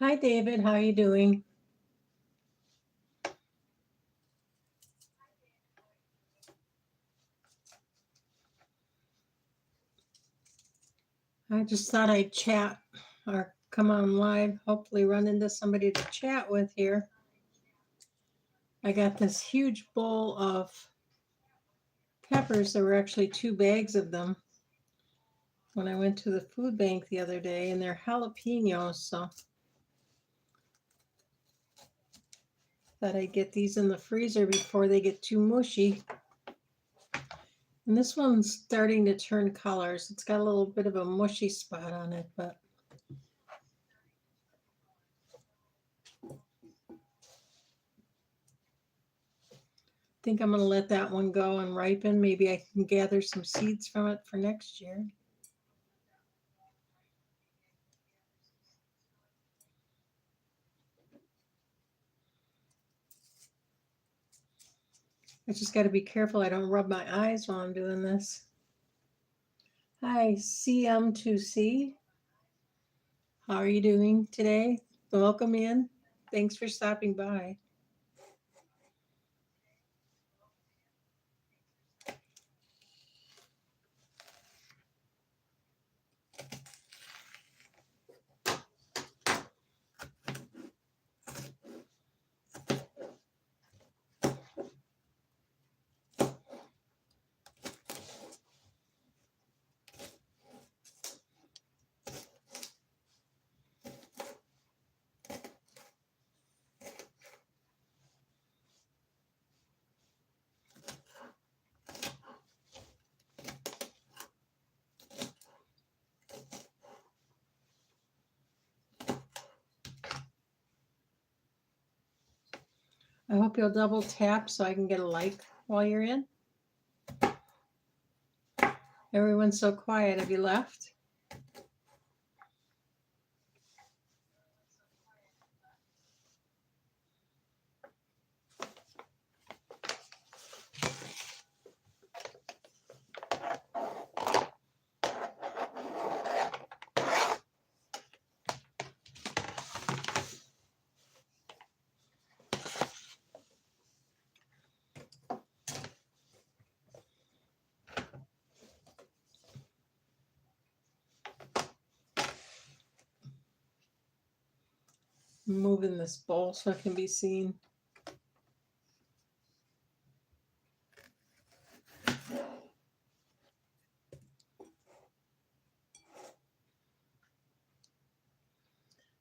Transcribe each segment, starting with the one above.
Hi, David. How are you doing? I just thought I'd chat or come on live, hopefully run into somebody to chat with here. I got this huge bowl of peppers. There were actually 2 bags of them when I went to the food bank the other day, and they're jalapenos, so thought I'd get these in the freezer before they get too mushy. And this one's starting to turn colors. It's got a little bit of a mushy spot on it, but I think I'm going to let that one go and ripen. Maybe I can gather some seeds from it for next year. I just got to be careful I don't rub my eyes while I'm doing this. Hi, CM2C. How are you doing today? Welcome in. Thanks for stopping by. I hope you'll double tap so I can get a like while you're in. Everyone's so quiet. Have you left? I'm moving this bowl so it can be seen.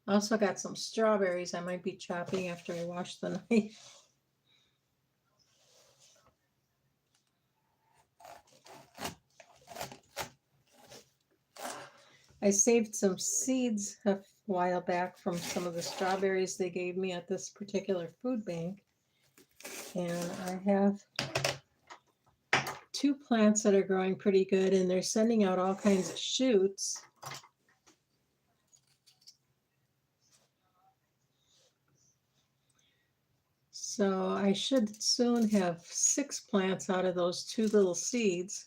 I also got some strawberries I might be chopping after I wash the knife. I saved some seeds a while back from some of the strawberries they gave me at this particular food bank. And I have two plants that are growing pretty good, and they're sending out all kinds of shoots. So I should soon have 6 plants out of those 2 little seeds.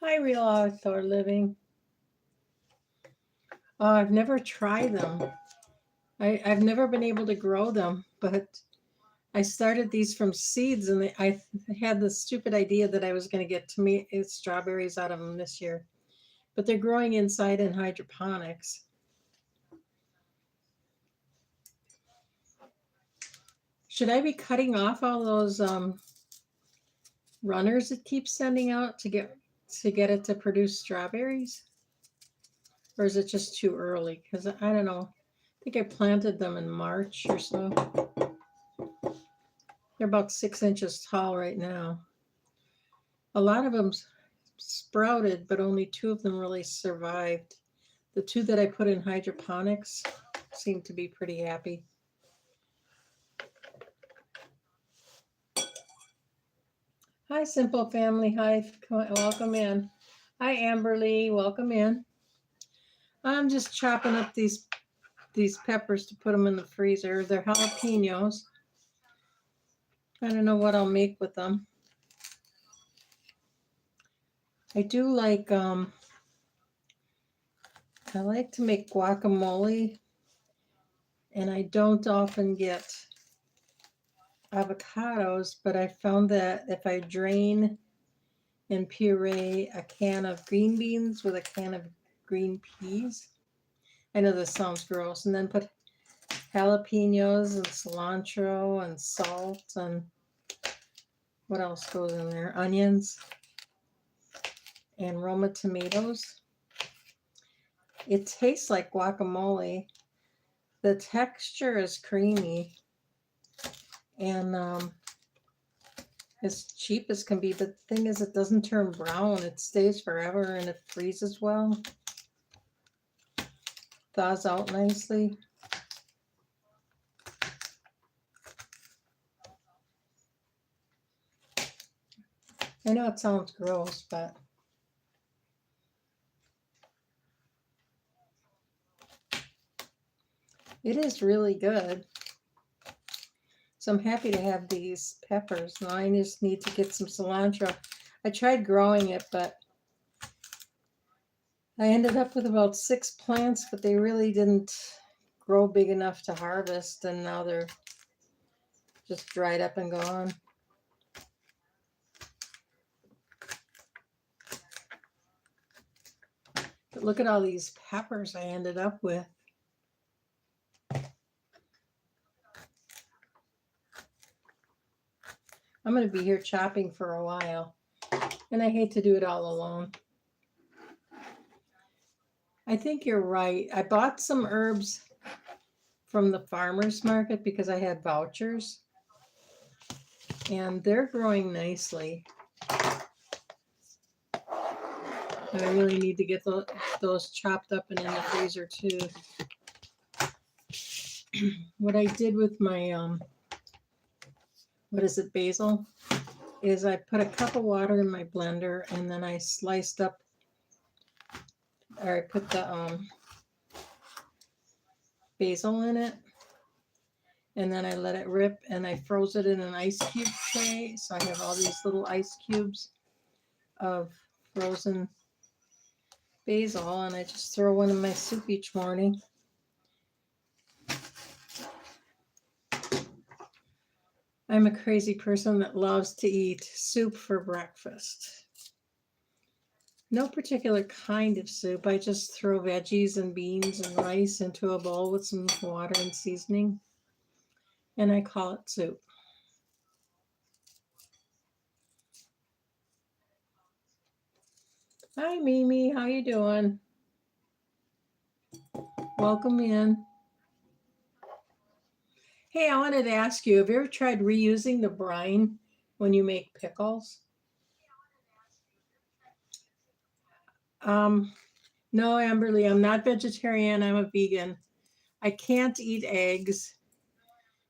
Hi, Real Outdoor Living. Oh, I've never tried them. I've never been able to grow them, but I started these from seeds, and I had the stupid idea that I was going to get strawberries out of them this year. But they're growing inside in hydroponics. Should I be cutting off all those runners it keeps sending out to get it to produce strawberries? Or is it just too early? Because I don't know. I think I planted them in March or so. They're about 6 inches tall right now. A lot of them sprouted, but only 2 of them really survived. The 2 that I put in hydroponics seem to be pretty happy. Hi, Simple Family. Hi, welcome in. Hi, Amberly. Welcome in. I'm just chopping up these peppers to put them in the freezer. They're jalapenos. I don't know what I'll make with them. I do like I like to make guacamole, and I don't often get avocados, but I found that if I drain and puree a can of green beans with a can of green peas, I know this sounds gross, and then put jalapenos and cilantro and salt and what else goes in there? Onions and Roma tomatoes. It tastes like guacamole. The texture is creamy and as cheap as can be. But the thing is, it doesn't turn brown. It stays forever and it freezes well. Thaws out nicely. I know it sounds gross, but it is really good. So I'm happy to have these peppers. Now I just need to get some cilantro. I tried growing it, but I ended up with about 6 plants, but they really didn't grow big enough to harvest, and now they're just dried up and gone. But look at all these peppers I ended up with. I'm going to be here chopping for a while, and I hate to do it all alone. I think you're right. I bought some herbs from the farmer's market because I had vouchers, and they're growing nicely. And I really need to get those chopped up and in the freezer too. What I did with my what is it, basil, is I put a cup of water in my blender, and then I sliced up, or I put the basil in it, and then I let it rip, and I froze it in an ice cube tray. So I have all these little ice cubes of frozen basil, and I just throw one in my soup each morning. I'm a crazy person that loves to eat soup for breakfast. No particular kind of soup. I just throw veggies and beans and rice into a bowl with some water and seasoning, and I call it soup. Hi, Mimi. How you doing? Welcome in. Hey, I wanted to ask you, have you ever tried reusing the brine when you make pickles? Um, no, Amberly, I'm not vegetarian. I'm a vegan. I can't eat eggs,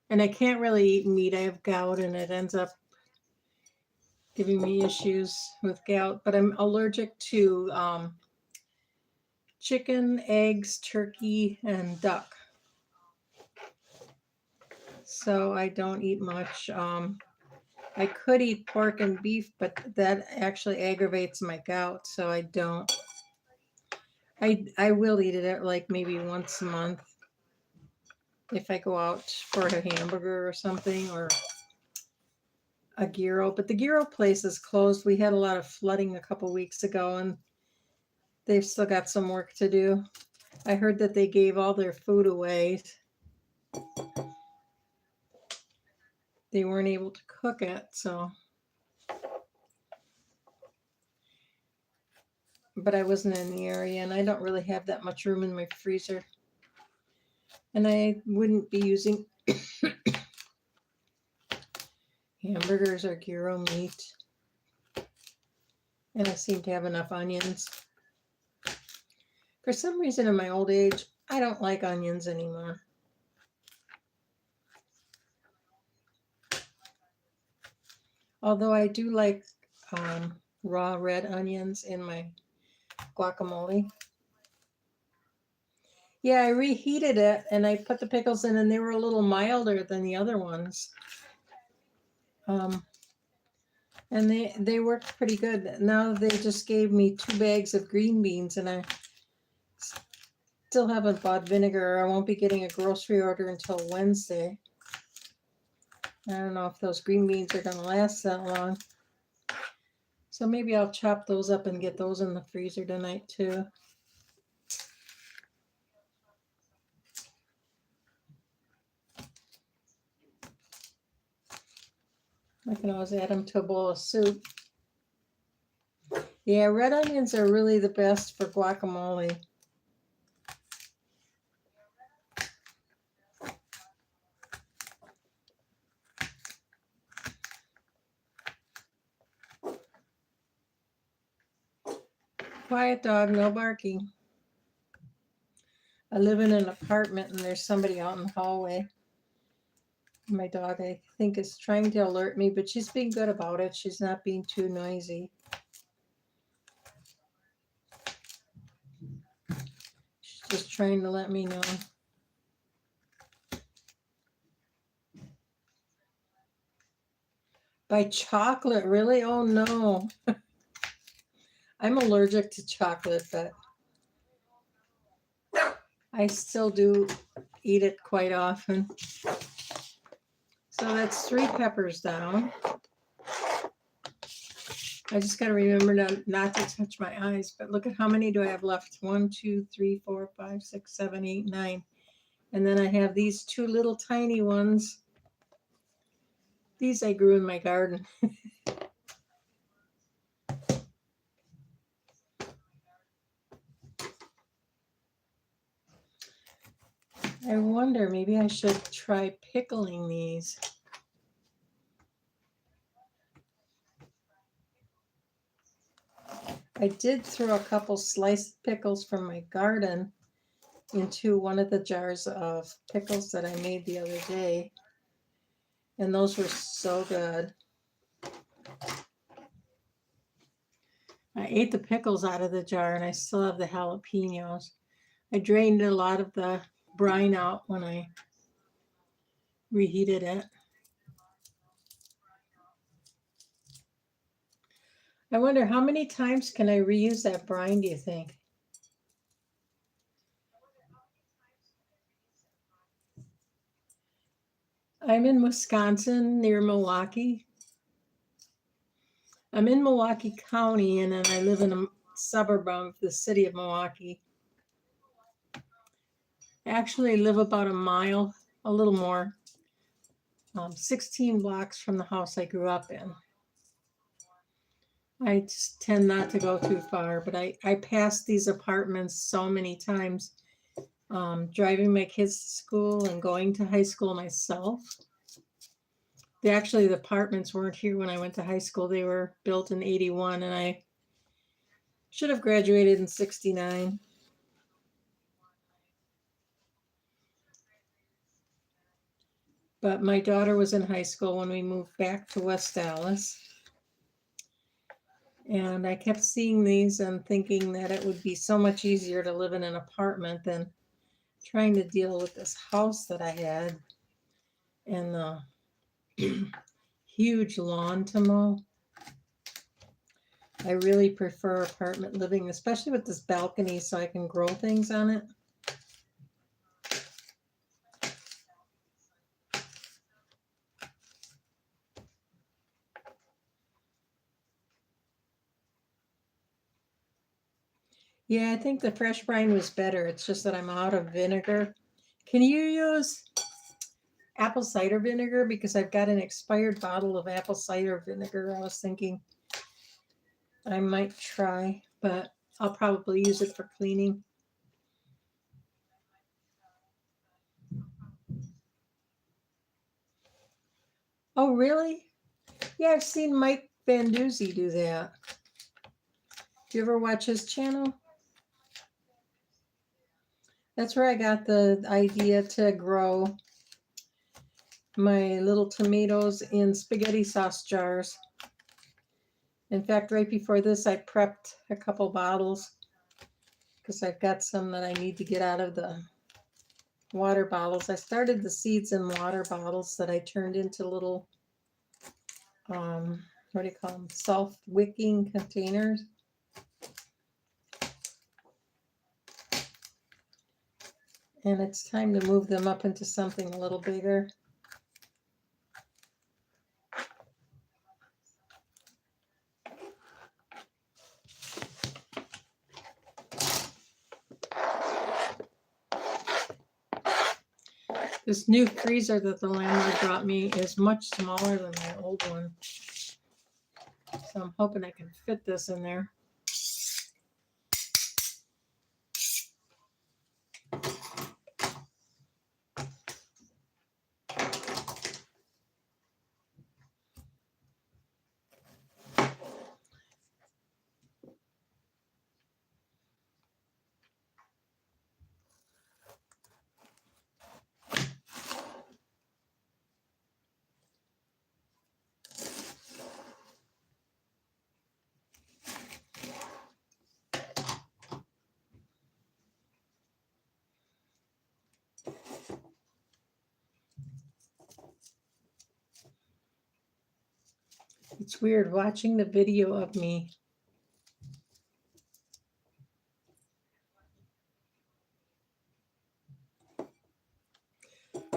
and I can't really eat meat. I have gout, and it ends up giving me issues with gout. But I'm allergic to chicken, eggs, turkey, and duck. So I don't eat much. I could eat pork and beef, but that actually aggravates my gout, so I don't. I will eat it at like maybe once a month if I go out for a hamburger or something or a gyro. But the gyro place is closed. We had a lot of flooding a couple weeks ago, and they've still got some work to do. I heard that they gave all their food away. They weren't able to cook it, so. But I wasn't in the area, and I don't really have that much room in my freezer. And I wouldn't be using hamburgers or gyro meat. And I seem to have enough onions. For some reason, in my old age, I don't like onions anymore. Although I do like raw red onions in my guacamole. Yeah, I reheated it and I put the pickles in, and they were a little milder than the other ones. Um, and they worked pretty good. Now they just gave me 2 bags of green beans, and I still haven't bought vinegar. I won't be getting a grocery order until Wednesday. I don't know if those green beans are going to last that long. So maybe I'll chop those up and get those in the freezer tonight too. I can always add them to a bowl of soup. Yeah, red onions are really the best for guacamole. Quiet dog, no barking. I live in an apartment and there's somebody out in the hallway. My dog, I think, is trying to alert me, but she's being good about it. She's not being too noisy. She's just trying to let me know. By chocolate, really? Oh no. I'm allergic to chocolate, but I still do eat it quite often. So that's 3 peppers down. I just got to remember not to touch my eyes, but look at how many do I have left? 1, 2, 3, 4, 5, 6, 7, 8, 9. And then I have these 2 little tiny ones. These I grew in my garden. I wonder, maybe I should try pickling these. I did throw a couple sliced pickles from my garden into one of the jars of pickles that I made the other day. And those were so good. I ate the pickles out of the jar and I still have the jalapenos. I drained a lot of the brine out when I reheated it. I wonder how many times can I reuse that brine, do you think? I'm in Wisconsin near Milwaukee. I'm in Milwaukee County and then I live in a suburb of the city of Milwaukee. I actually live about a mile, a little more, 16 blocks from the house I grew up in. I just tend not to go too far, but I pass these apartments so many times, driving my kids to school and going to high school myself. The apartments weren't here when I went to high school. They were built in 81, and I should have graduated in 69. But my daughter was in high school when we moved back to West Dallas. And I kept seeing these and thinking that it would be so much easier to live in an apartment than trying to deal with this house that I had and the huge lawn to mow. I really prefer apartment living, especially with this balcony so I can grow things on it. Yeah, I think the fresh brine was better. It's just that I'm out of vinegar. Can you use apple cider vinegar? Because I've got an expired bottle of apple cider vinegar. I was thinking I might try, but I'll probably use it for cleaning. Oh, really? Yeah, I've seen Mike Van Doozy do that. Do you ever watch his channel? That's where I got the idea to grow my little tomatoes in spaghetti sauce jars. In fact, right before this, I prepped a couple bottles because I've got some that I need to get out of the water bottles. I started the seeds in water bottles that I turned into little, what do you call them? Self-wicking containers. And it's time to move them up into something a little bigger. This new freezer that the landlord brought me is much smaller than my old one. So I'm hoping I can fit this in there. It's weird watching the video of me.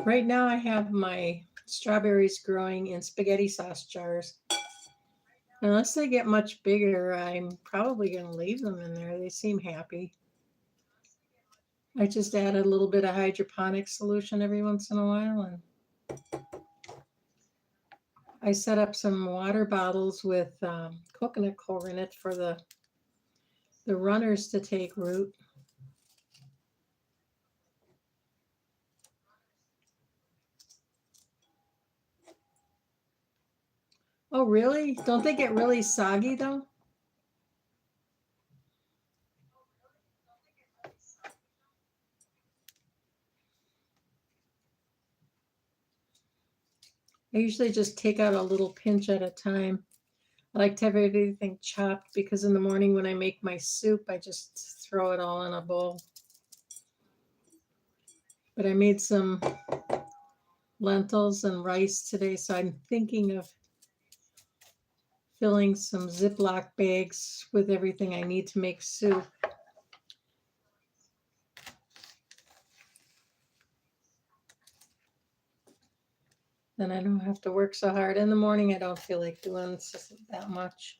Right now I have my strawberries growing in spaghetti sauce jars. Unless they get much bigger, I'm probably going to leave them in there. They seem happy. I just add a little bit of hydroponic solution every once in a while, and I set up some water bottles with coconut coir in it for the runners to take root. Oh, really? Don't they get really soggy though? I usually just take out a little pinch at a time. I like to have everything chopped because in the morning when I make my soup, I just throw it all in a bowl. But I made some lentils and rice today, so I'm thinking of filling some Ziploc bags with everything I need to make soup. Then I don't have to work so hard. In the morning, I don't feel like doing that much.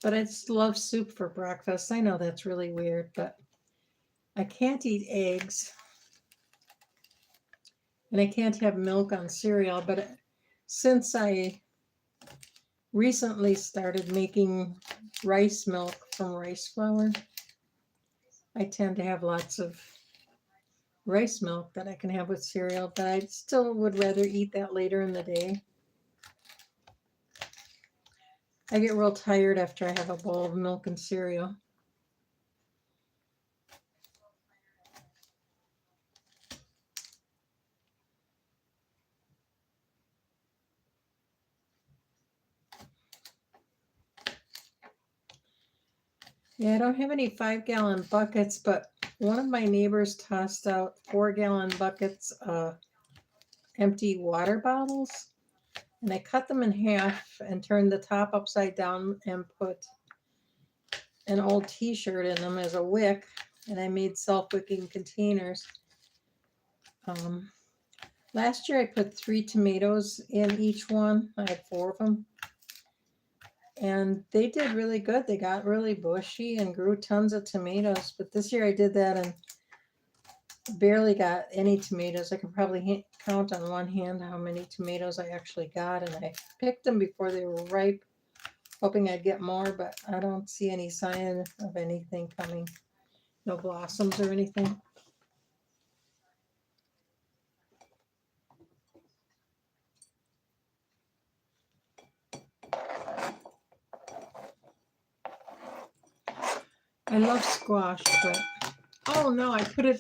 But I just love soup for breakfast. I know that's really weird, but I can't eat eggs. And I can't have milk on cereal, but since I recently started making rice milk from rice flour, I tend to have lots of rice milk that I can have with cereal, but I still would rather eat that later in the day. I get real tired after I have a bowl of milk and cereal. Yeah, I don't have any 5-gallon buckets, but one of my neighbors tossed out 4-gallon buckets of empty water bottles. And I cut them in half and turned the top upside down and put an old t-shirt in them as a wick. And I made self-wicking containers. Last year I put 3 tomatoes in each one. I had 4 of them. And they did really good. They got really bushy and grew tons of tomatoes. But this year I did that and barely got any tomatoes. I can probably count on one hand how many tomatoes I actually got. And I picked them before they were ripe, hoping I'd get more, but I don't see any sign of anything coming. No blossoms or anything. I love squash, but oh no, I put it.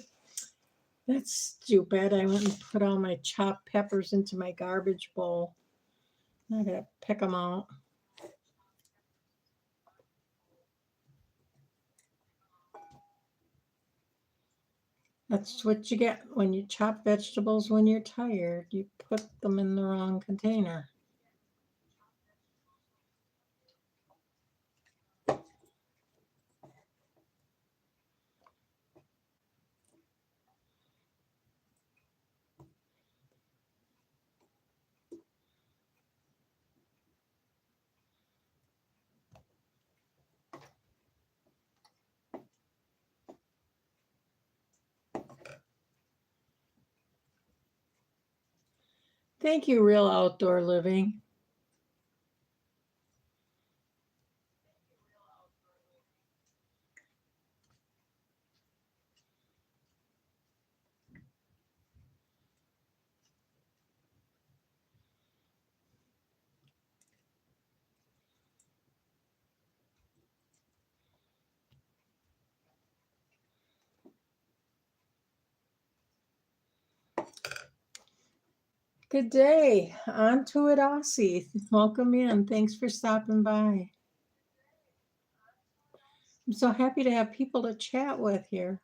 That's stupid. I went and put all my chopped peppers into my garbage bowl. I gotta pick them out. That's what you get when you chop vegetables when you're tired. You put them in the wrong container. Thank you, Real Outdoor Living. Good day. On to it, Aussie. Welcome in. Thanks for stopping by. I'm so happy to have people to chat with here.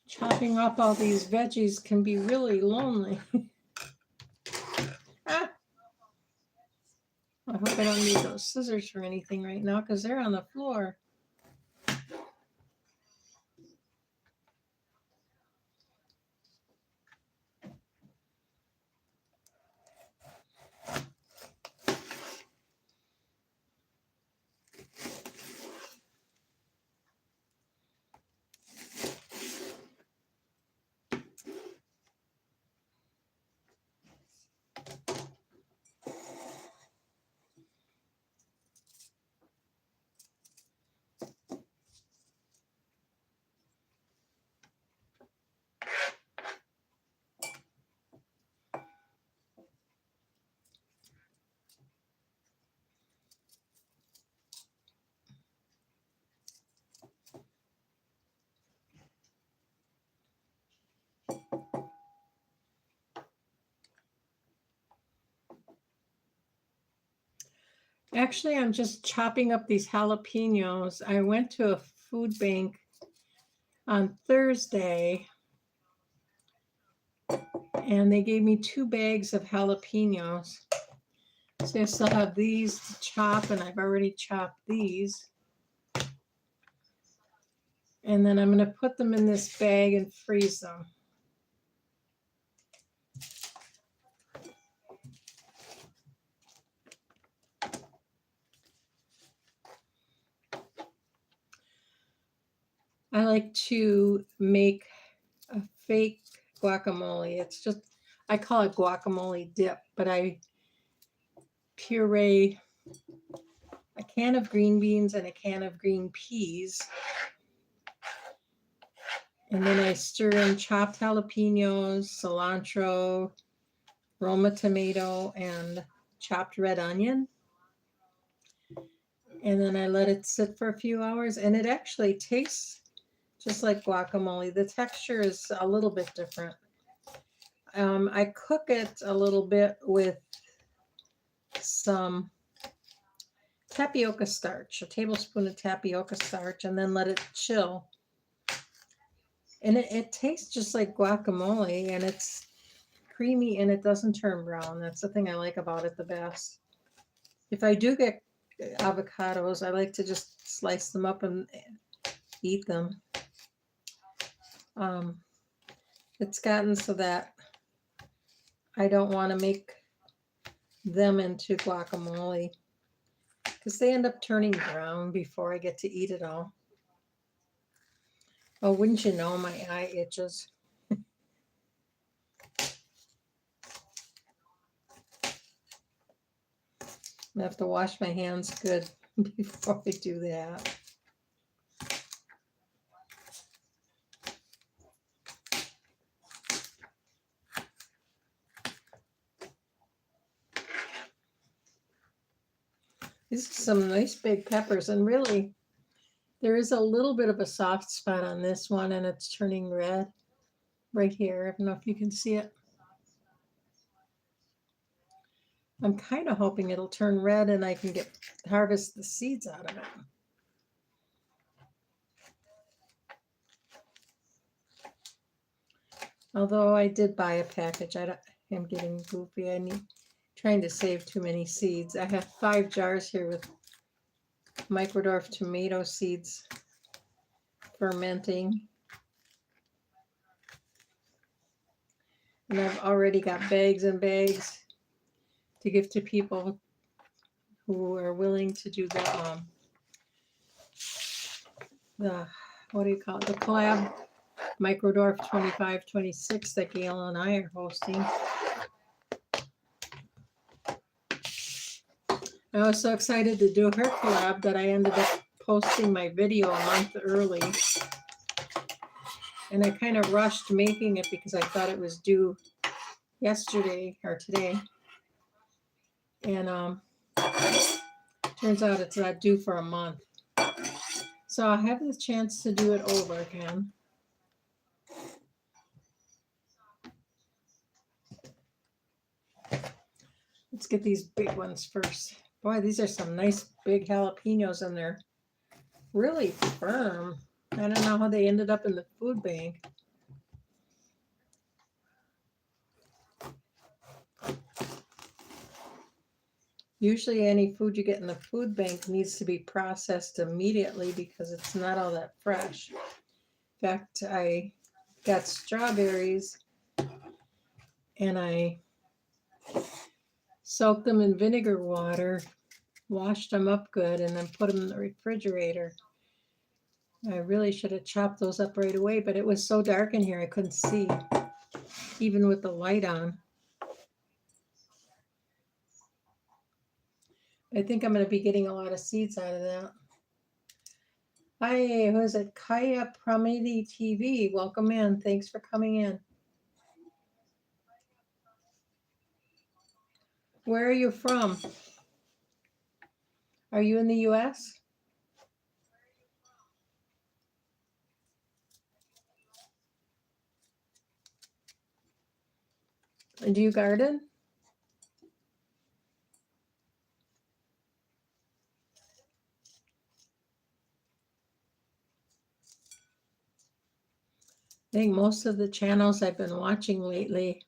Chopping up all these veggies can be really lonely. Ah, I hope I don't need those scissors for anything right now because they're on the floor. Actually, I'm just chopping up these jalapenos. I went to a food bank on Thursday and they gave me 2 bags of jalapenos. So I still have these to chop, and I've already chopped these. And then I'm going to put them in this bag and freeze them. I like to make a fake guacamole. It's just, I call it guacamole dip, but I puree a can of green beans and a can of green peas. And then I stir in chopped jalapenos, cilantro, Roma tomato, and chopped red onion. And then I let it sit for a few hours, and it actually tastes just like guacamole. The texture is a little bit different. I cook it a little bit with some tapioca starch, a tablespoon of tapioca starch, and then let it chill. And it tastes just like guacamole, and it's creamy and it doesn't turn brown. That's the thing I like about it the best. If I do get avocados, I like to just slice them up and eat them. It's gotten so that I don't want to make them into guacamole because they end up turning brown before I get to eat it all. Oh, wouldn't you know, my eye itches. I have to wash my hands good before I do that. These are some nice big peppers, and really, there is a little bit of a soft spot on this one, and it's turning red right here. I don't know if you can see it. I'm kind of hoping it'll turn red and I can harvest the seeds out of it. Although I did buy a package, I'm getting goofy. Trying to save too many seeds. I have 5 jars here with microdorf tomato seeds fermenting. And I've already got bags and bags to give to people who are willing to do the what do you call it? The collab Microdorf 2526 that Gail and I are hosting. I was so excited to do her collab that I ended up posting my video a month early. And I kind of rushed making it because I thought it was due yesterday or today. And turns out it's not due for a month. So I have the chance to do it over again. Let's get these big ones first. Boy, these are some nice big jalapenos, and they're really firm. I don't know how they ended up in the food bank. Usually any food you get in the food bank needs to be processed immediately because it's not all that fresh. In fact, I got strawberries and I soaked them in vinegar water, washed them up good, and then put them in the refrigerator. I really should have chopped those up right away, but it was so dark in here I couldn't see, even with the light on. I think I'm going to be getting a lot of seeds out of that. Hi, who is it? Kaya Pramiti TV. Welcome in. Thanks for coming in. Where are you from? Are you in the U.S.? Do you garden? I think most of the channels I've been watching lately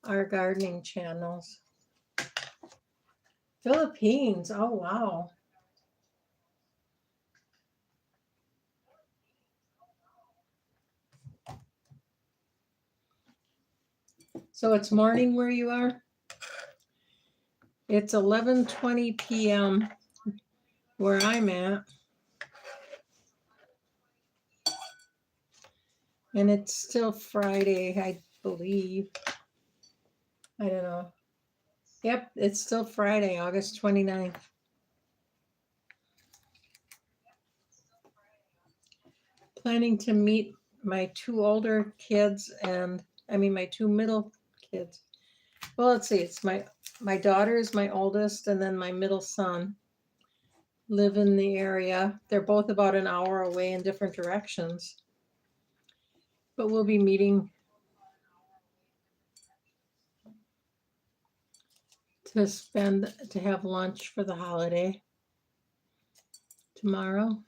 are gardening channels. Philippines. Oh, wow. So it's morning where you are? It's 11:20 p.m. where I'm at. And it's still Friday, I believe. I don't know. Yep, it's still Friday, August 29th. Planning to meet my two older kids and my two middle kids. Well, let's see. It's my daughter is my oldest, and then my middle son live in the area. They're both about an hour away in different directions. But we'll be meeting to have lunch for the holiday tomorrow.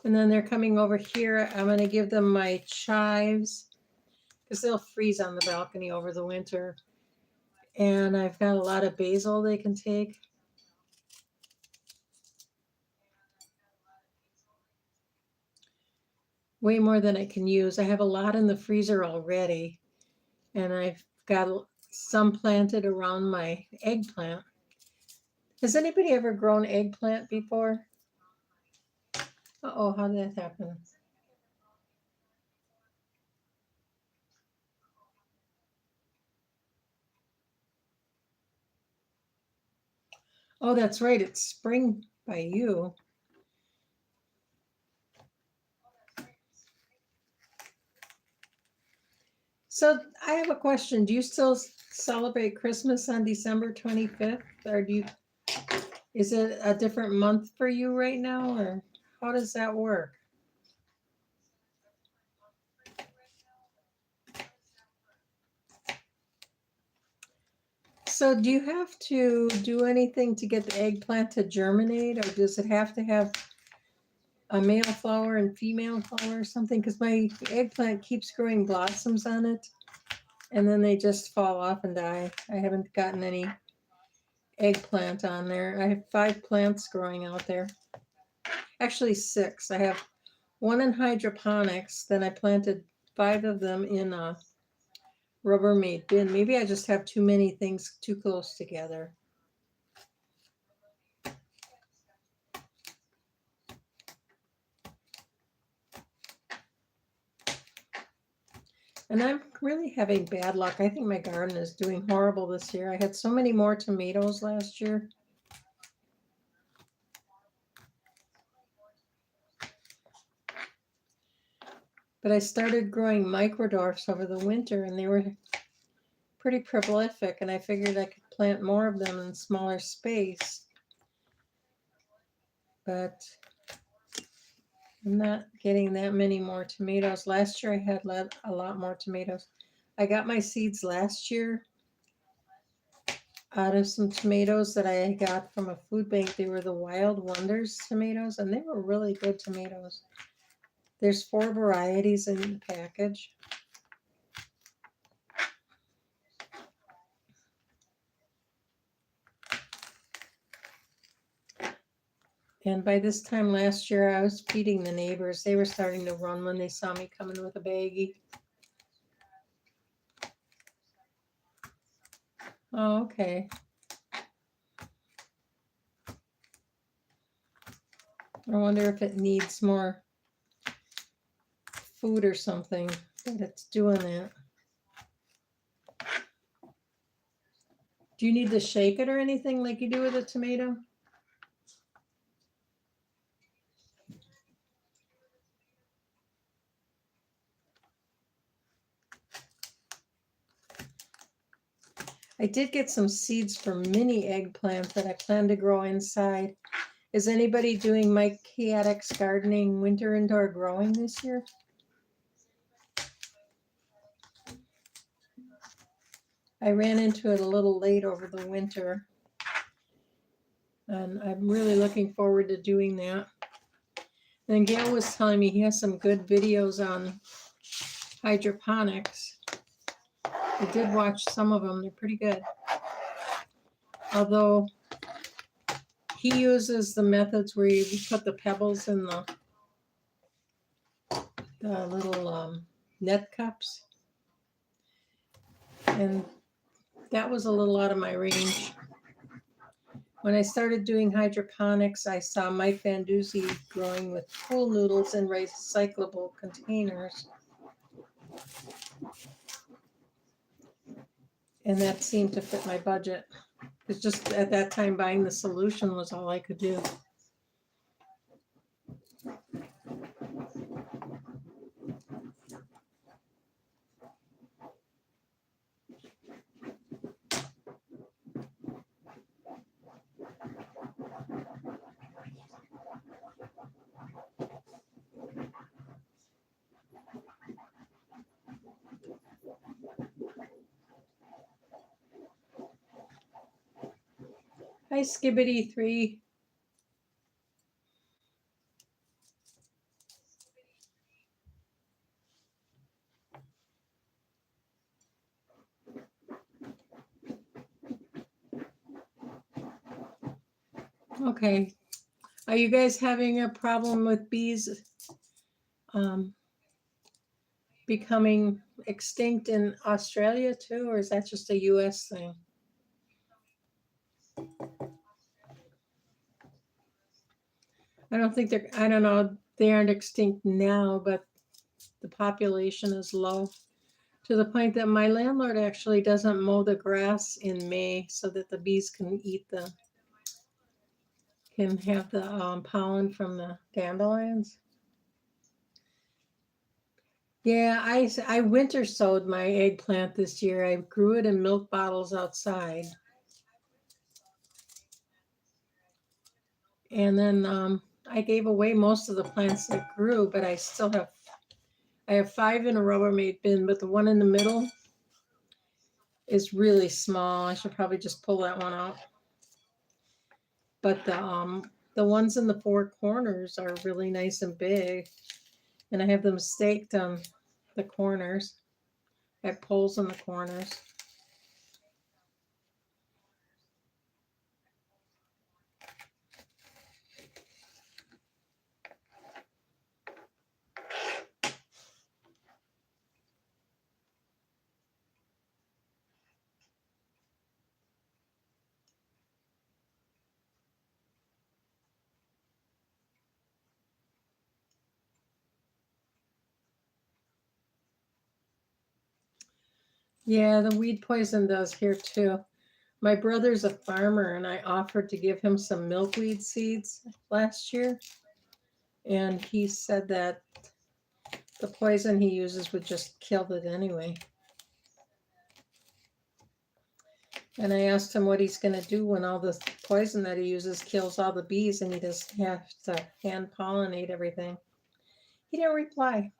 And then they're coming over here. I'm going to give them my chives because they'll freeze on the balcony over the winter. And I've got a lot of basil they can take. Way more than I can use. I have a lot in the freezer already. And I've got some planted around my eggplant. Has anybody ever grown eggplant before? Uh-oh, how did that happen? Oh, that's right. It's spring by you. So I have a question. Do you still celebrate Christmas on December 25th? Or is it a different month for you right now? Or how does that work? So do you have to do anything to get the eggplant to germinate, or does it have to have a male flower and female flower or something? Because my eggplant keeps growing blossoms on it, and then they just fall off and die. I haven't gotten any eggplant on there. I have 5 plants growing out there. Actually 6. I have one in hydroponics, then I planted 5 of them in a Rubbermaid bin. Maybe I just have too many things too close together. And I'm really having bad luck. I think my garden is doing horrible this year. I had so many more tomatoes last year. But I started growing microdorfs over the winter, and they were pretty prolific, and I figured I could plant more of them in smaller space. But I'm not getting that many more tomatoes. Last year I had a lot more tomatoes. I got my seeds last year out of some tomatoes that I got from a food bank. They were the Wild Wonders tomatoes, and they were really good tomatoes. There's 4 varieties in the package. And by this time last year, I was feeding the neighbors. They were starting to run when they saw me coming with a baggie. Oh, okay. I wonder if it needs more food or something that it's doing that. Do you need to shake it or anything like you do with a tomato? I did get some seeds for mini eggplant that I plan to grow inside. Is anybody doing Mike Chaotic's gardening winter indoor growing this year? I ran into it a little late over the winter, and I'm really looking forward to doing that. And Gail was telling me he has some good videos on hydroponics. I did watch some of them. They're pretty good. Although he uses the methods where you put the pebbles in the little net cups. And that was a little out of my range. When I started doing hydroponics, I saw Mike Van Doozy growing with pool noodles in recyclable containers. And that seemed to fit my budget. It's just at that time buying the solution was all I could do. Hi, Skibbity3. Okay. Are you guys having a problem with bees becoming extinct in Australia too, or is that just a US thing? I don't know, they aren't extinct now, but the population is low to the point that my landlord actually doesn't mow the grass in May so that the bees can have the pollen from the dandelions. Yeah, I winter sowed my eggplant this year. I grew it in milk bottles outside. And then I gave away most of the plants that grew, but I have 5 in a Rubbermaid bin, but the one in the middle is really small. I should probably just pull that one out. But the ones in the 4 corners are really nice and big, and I have them staked on the corners. I have poles in the corners. Yeah, the weed poison does here too. My brother's a farmer, and I offered to give him some milkweed seeds last year, and he said that the poison he uses would just kill it anyway. And I asked him what he's going to do when all the poison that he uses kills all the bees and he just has to hand pollinate everything. He didn't reply.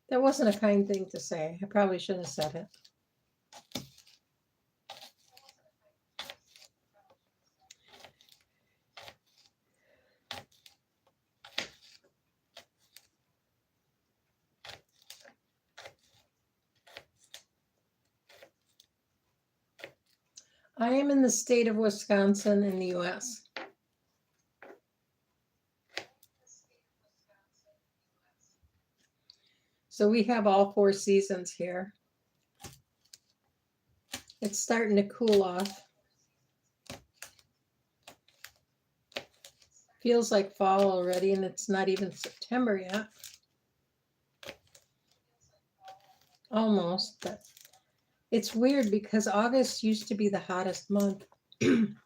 That wasn't a kind thing to say. I probably shouldn't have said it. I am in the state of Wisconsin in the US. So we have all 4 seasons here. It's starting to cool off. Feels like fall already, and it's not even September yet. Almost, but it's weird because August used to be the hottest month. And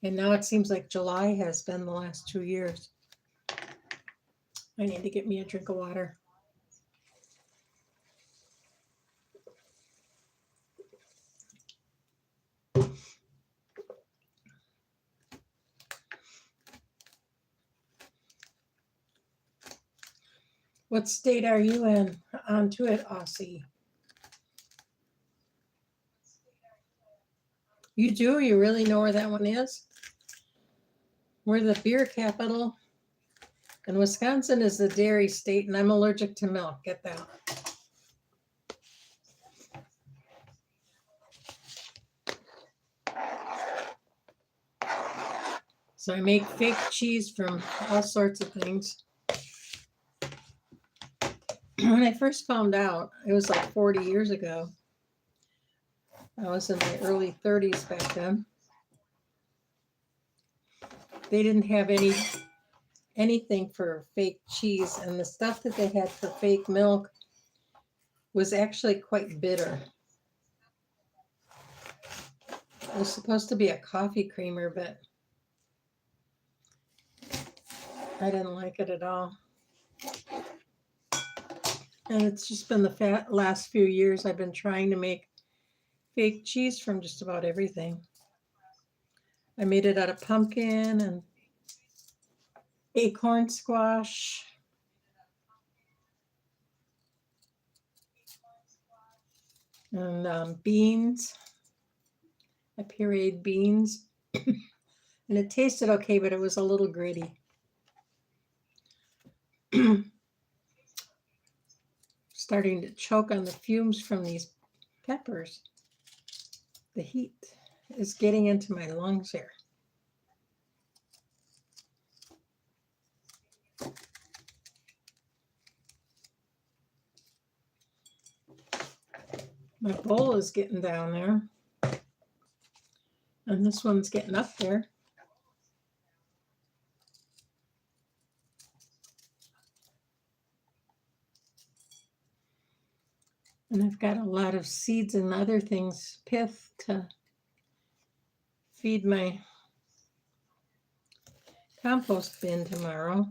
now it seems like July has been the last 2 years. I need to get me a drink of water. What state are you in? On to it, Aussie. You do? You really know where that one is? We're the beer capital. And Wisconsin is the dairy state, and I'm allergic to milk. Get that. So I make fake cheese from all sorts of things. when I first found out, it was like 40 years ago. I was in my early 30s back then. They didn't have anything for fake cheese, and the stuff that they had for fake milk was actually quite bitter. It was supposed to be a coffee creamer, but I didn't like it at all. And it's just been the last few years I've been trying to make fake cheese from just about everything. I made it out of pumpkin and acorn squash and beans. I pureed beans. And it tasted okay, but it was a little gritty. Starting to choke on the fumes from these peppers. The heat is getting into my lungs here. My bowl is getting down there. And this one's getting up there. And I've got a lot of seeds and other things, pith, to feed my compost bin tomorrow.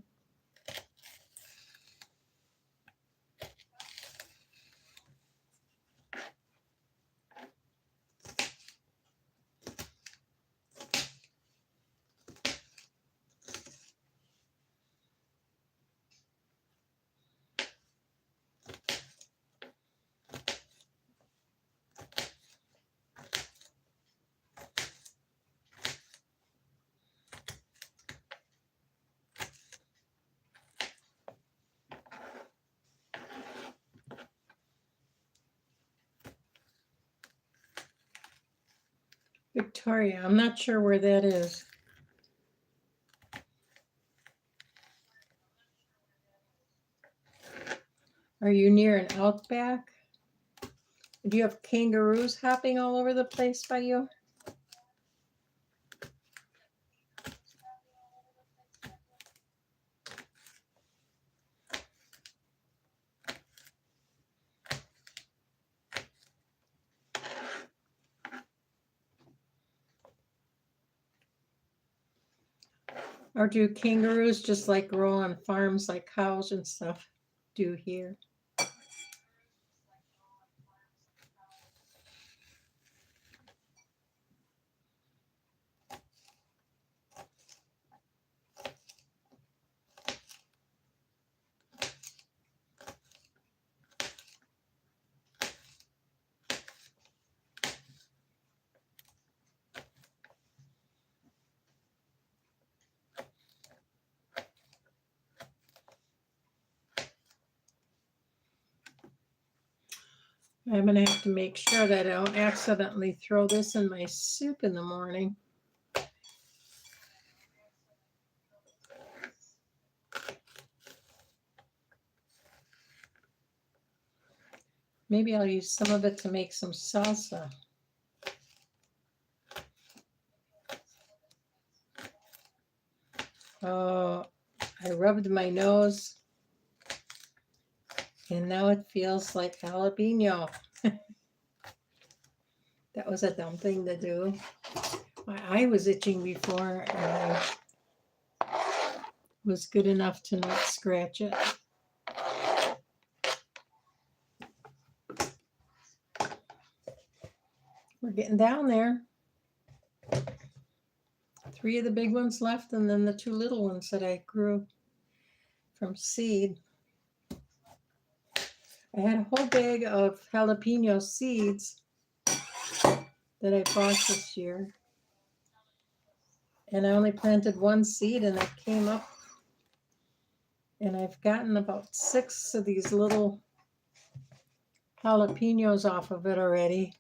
Victoria, I'm not sure where that is. Are you near an outback? Do you have kangaroos hopping all over the place by you? Or do kangaroos just like grow on farms like cows and stuff do here? I'm going to have to make sure that I don't accidentally throw this in my soup in the morning. Maybe I'll use some of it to make some salsa. Oh, I rubbed my nose and now it feels like jalapeno. That was a dumb thing to do. My eye was itching before I was good enough to not scratch it. We're getting down there. 3 of the big ones left, and then the 2 little ones that I grew from seed. I had a whole bag of jalapeno seeds that I bought this year. And I only planted 1 seed and it came up. And I've gotten about 6 of these little jalapenos off of it already.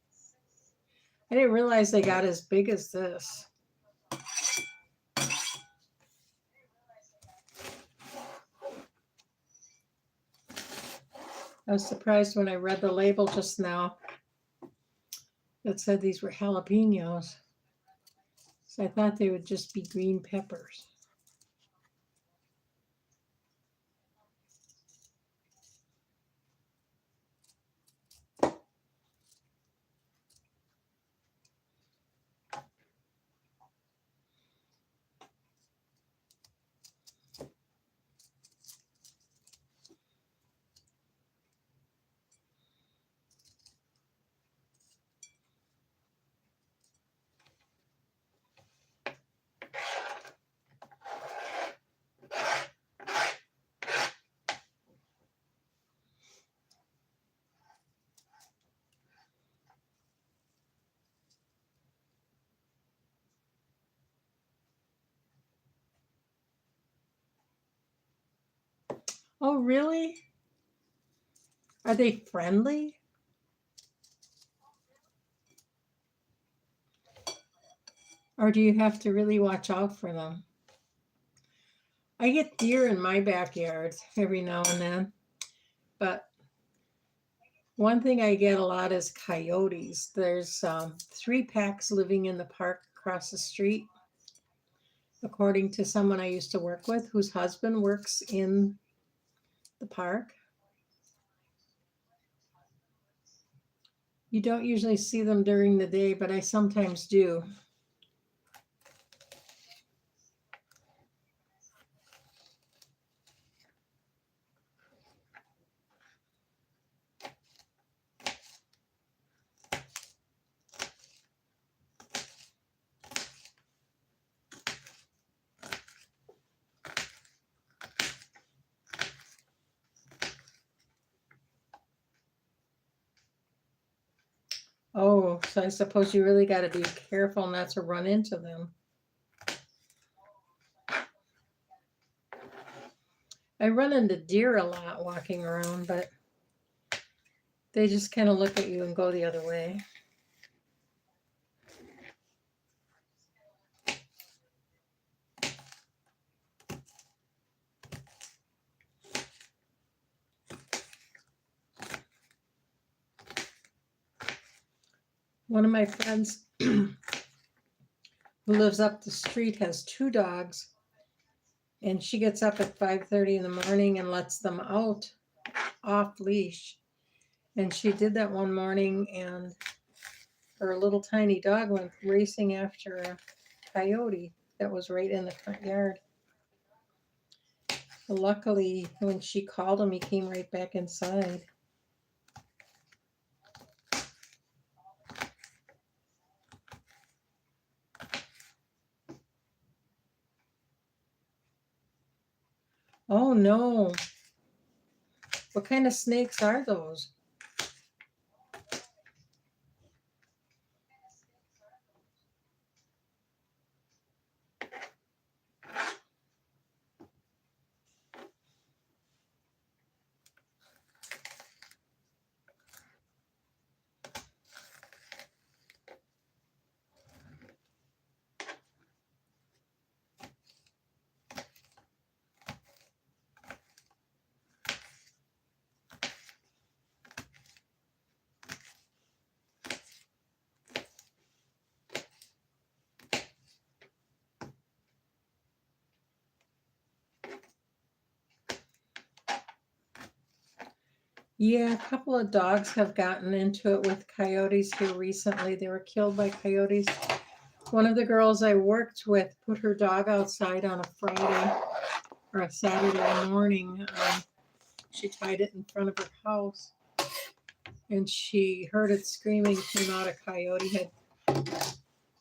I didn't realize they got as big as this. I was surprised when I read the label just now that said these were jalapenos. So I thought they would just be green peppers. Oh, really? Are they friendly? Or do you have to really watch out for them? I get deer in my backyard every now and then, but one thing I get a lot is coyotes. There's 3 packs living in the park across the street, according to someone I used to work with whose husband works in the park. You don't usually see them during the day, but I sometimes do. Oh, so I suppose you really got to be careful not to run into them. I run into deer a lot walking around, but they just kind of look at you and go the other way. One of my friends who lives up the street has 2 dogs, and she gets up at 5:30 in the morning and lets them out off leash. And she did that one morning, and her little tiny dog went racing after a coyote that was right in the front yard. Luckily, when she called him, he came right back inside. Oh no. What kind of snakes are those? Yeah, a couple of dogs have gotten into it with coyotes here recently. They were killed by coyotes. One of the girls I worked with put her dog outside on a Friday or a Saturday morning. She tied it in front of her house, and she heard it screaming, came out, a coyote had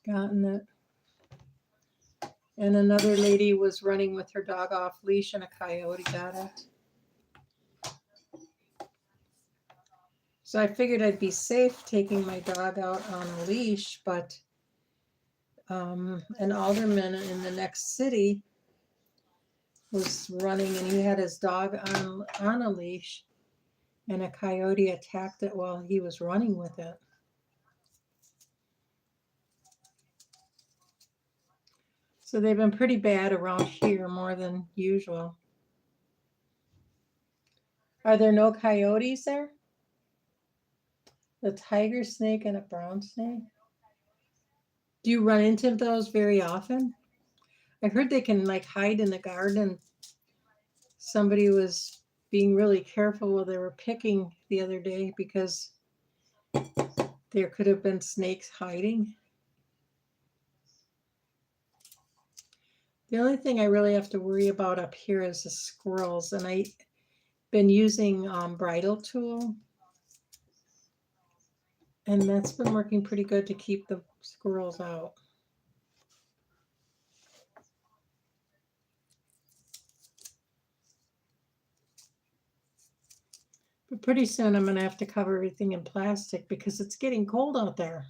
gotten it. And another lady was running with her dog off leash, and a coyote got it. So I figured I'd be safe taking my dog out on a leash, but an alderman in the next city was running, and he had his dog on a leash, and a coyote attacked it while he was running with it. So they've been pretty bad around here, more than usual. Are there no coyotes there? The tiger snake and a brown snake? Do you run into those very often? I heard they can like hide in the garden. Somebody was being really careful while they were picking the other day because there could have been snakes hiding. The only thing I really have to worry about up here is the squirrels, and I've been using bridle tool, and that's been working pretty good to keep the squirrels out. But pretty soon I'm going to have to cover everything in plastic because it's getting cold out there.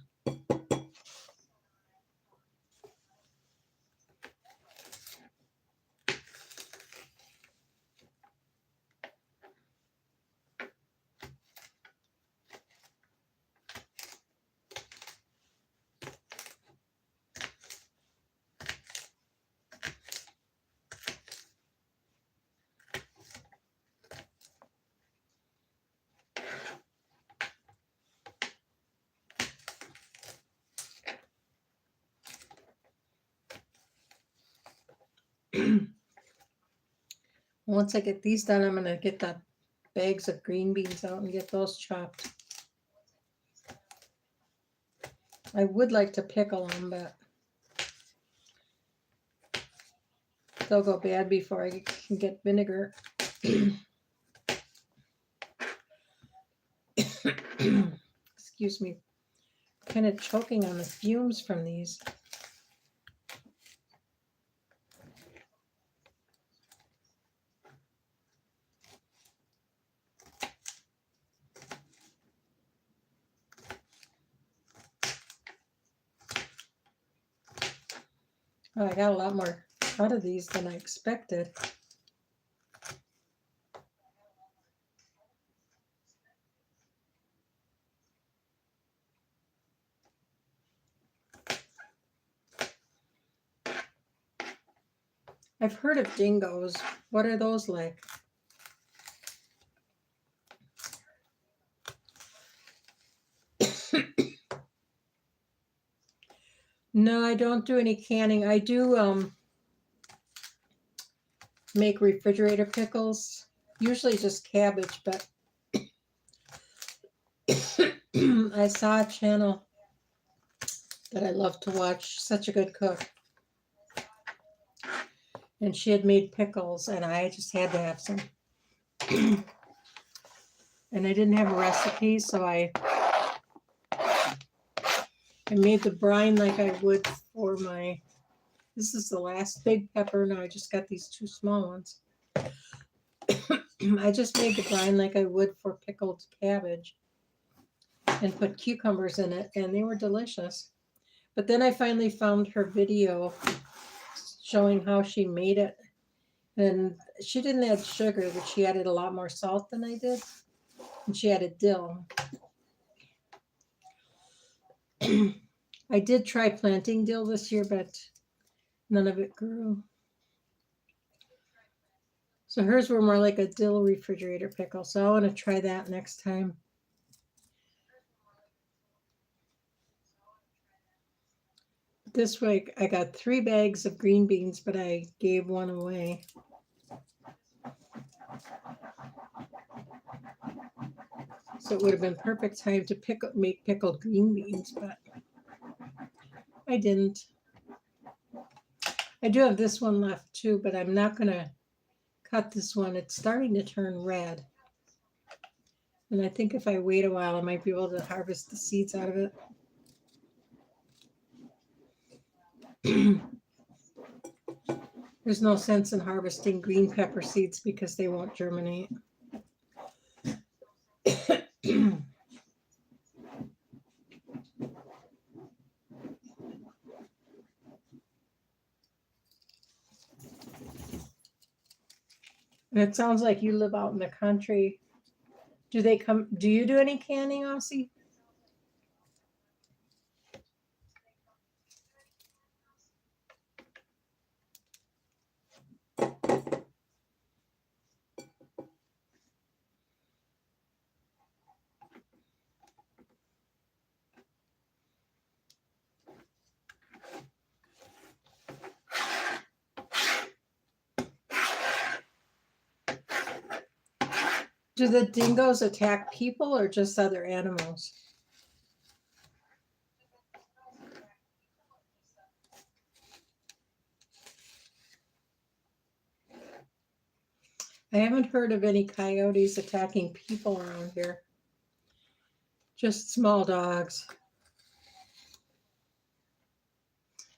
Once I get these done, I'm going to get the bags of green beans out and get those chopped. I would like to pickle them, but they'll go bad before I can get vinegar. Excuse me. Kind of choking on the fumes from these. Oh, I got a lot more out of these than I expected. I've heard of dingoes. What are those like? No, I don't do any canning. I do make refrigerator pickles. Usually just cabbage, but I saw a channel that I love to watch. Such a good cook. And she had made pickles, and I just had to have some. And I didn't have a recipe, so I made the brine like I would for my. This is the last big pepper. Now I just got these two small ones. I just made the brine like I would for pickled cabbage and put cucumbers in it, and they were delicious. But then I finally found her video showing how she made it. And she didn't add sugar, but she added a lot more salt than I did. And she added dill. I did try planting dill this year, but none of it grew. So hers were more like a dill refrigerator pickle. So I want to try that next time. This week I got 3 bags of green beans, but I gave one away. So it would have been perfect time to make pickled green beans, but I didn't. I do have this one left too, but I'm not going to cut this one. It's starting to turn red. And I think if I wait a while, I might be able to harvest the seeds out of it. There's no sense in harvesting green pepper seeds because they won't germinate. And it sounds like you live out in the country. Do you do any canning, Aussie? Do the dingoes attack people or just other animals? I haven't heard of any coyotes attacking people around here. Just small dogs.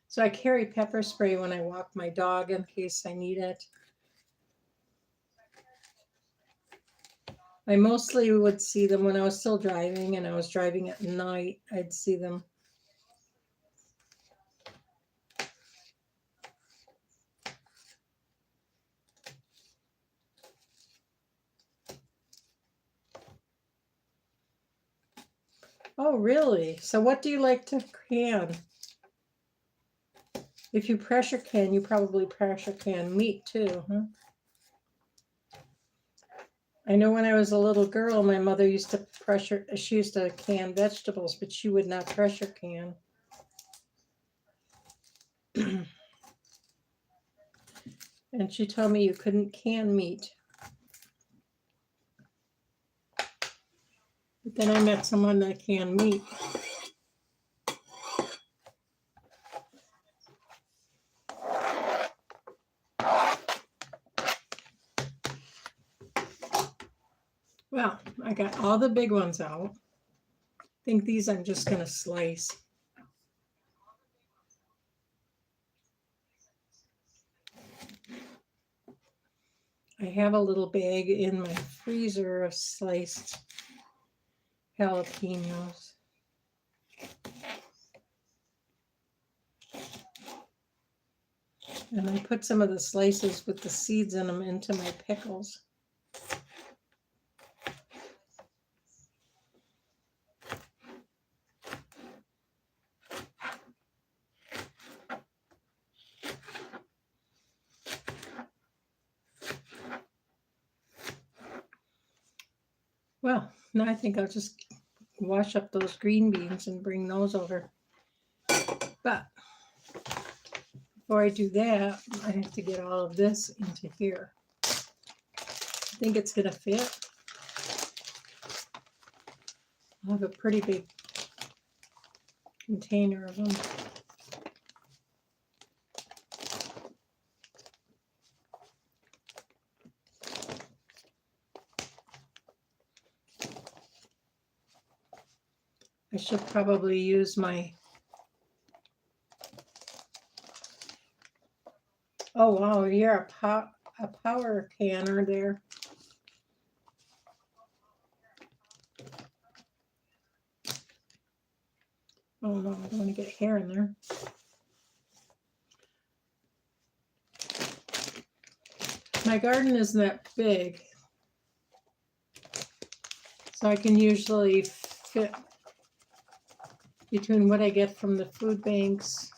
So I carry pepper spray when I walk my dog in case I need it. I mostly would see them when I was still driving and I was driving at night. I'd see them. Oh, really? So what do you like to can? If you pressure can, you probably pressure can meat too, huh? I know when I was a little girl, my mother used to she used to can vegetables, but she would not pressure can. And she told me you couldn't can meat. But then I met someone that can meat. Well, I got all the big ones out. I think these I'm just going to slice. I have a little bag in my freezer of sliced jalapenos. And I put some of the slices with the seeds in them into my pickles. Well, now I think I'll just wash up those green beans and bring those over. But before I do that, I have to get all of this into here. I think it's going to fit. I have a pretty big container of them. I should probably use my, oh wow, you're a power canner there. Oh no, I don't want to get hair in there. My garden isn't that big, so I can usually fit between what I get from the food banks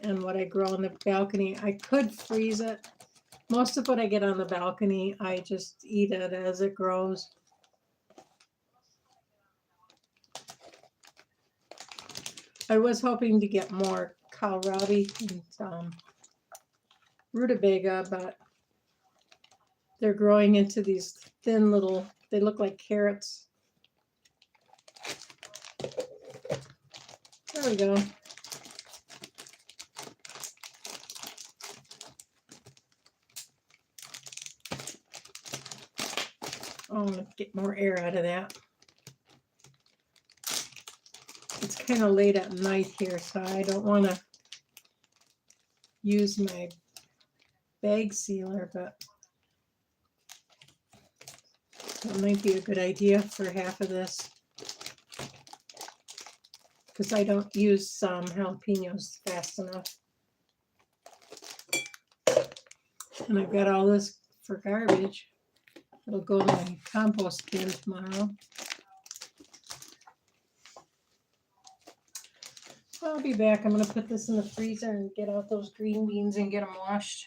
and what I grow on the balcony. I could freeze it. Most of what I get on the balcony, I just eat it as it grows. I was hoping to get more kohlrabi and rutabaga, but they're growing into these thin little, they look like carrots. There we go. Oh, let's get more air out of that. It's kind of late at night here, so I don't want to use my bag sealer, but that might be a good idea for half of this, because I don't use some jalapenos fast enough. And I've got all this for garbage. It'll go in my compost bin tomorrow. I'll be back. I'm going to put this in the freezer and get out those green beans and get them washed.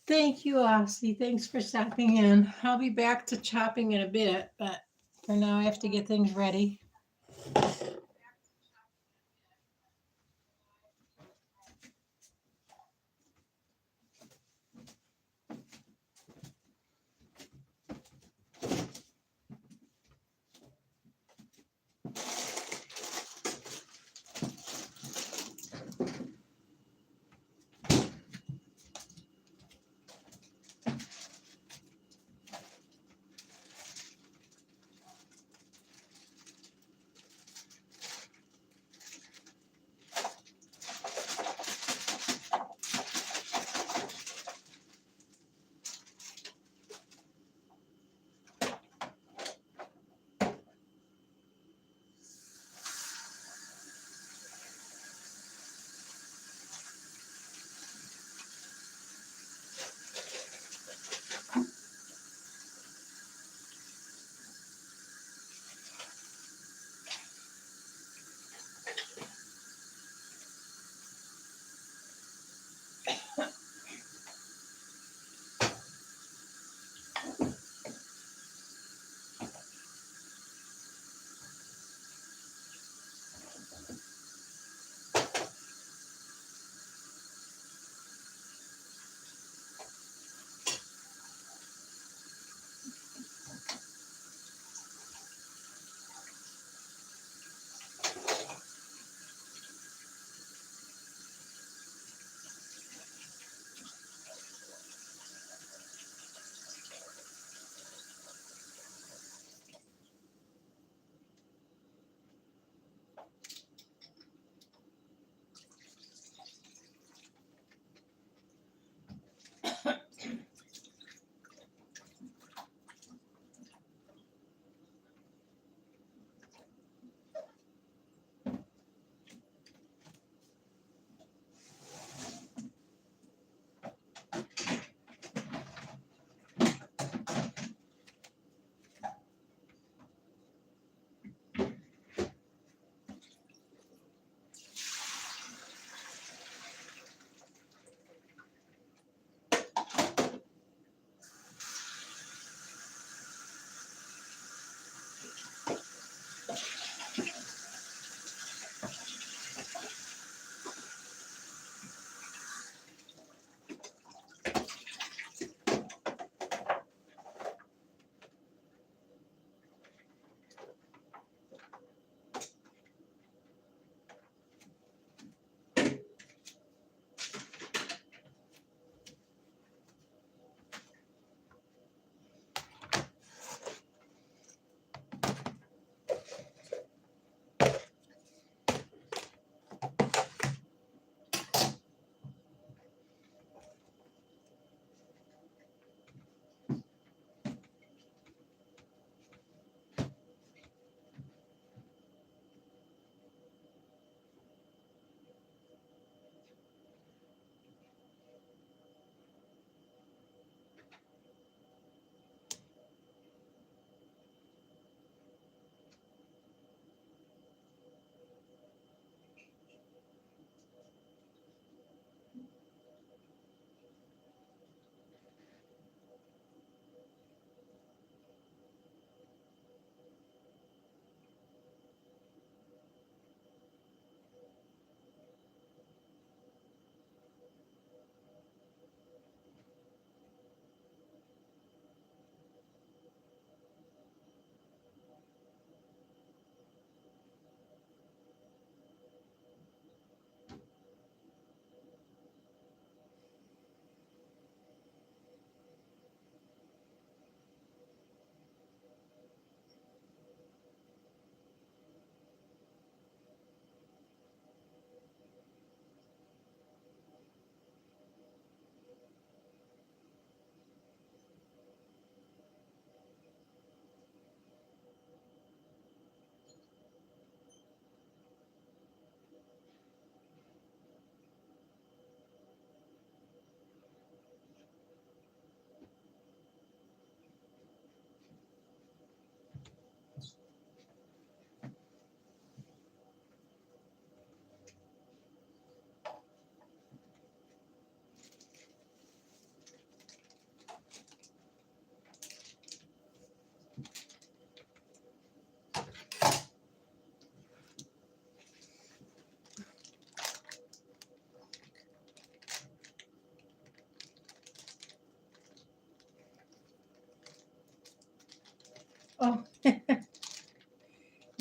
Thank you, Aussie. Thanks for stopping in. I'll be back to chopping in a bit, but for now I have to get things ready.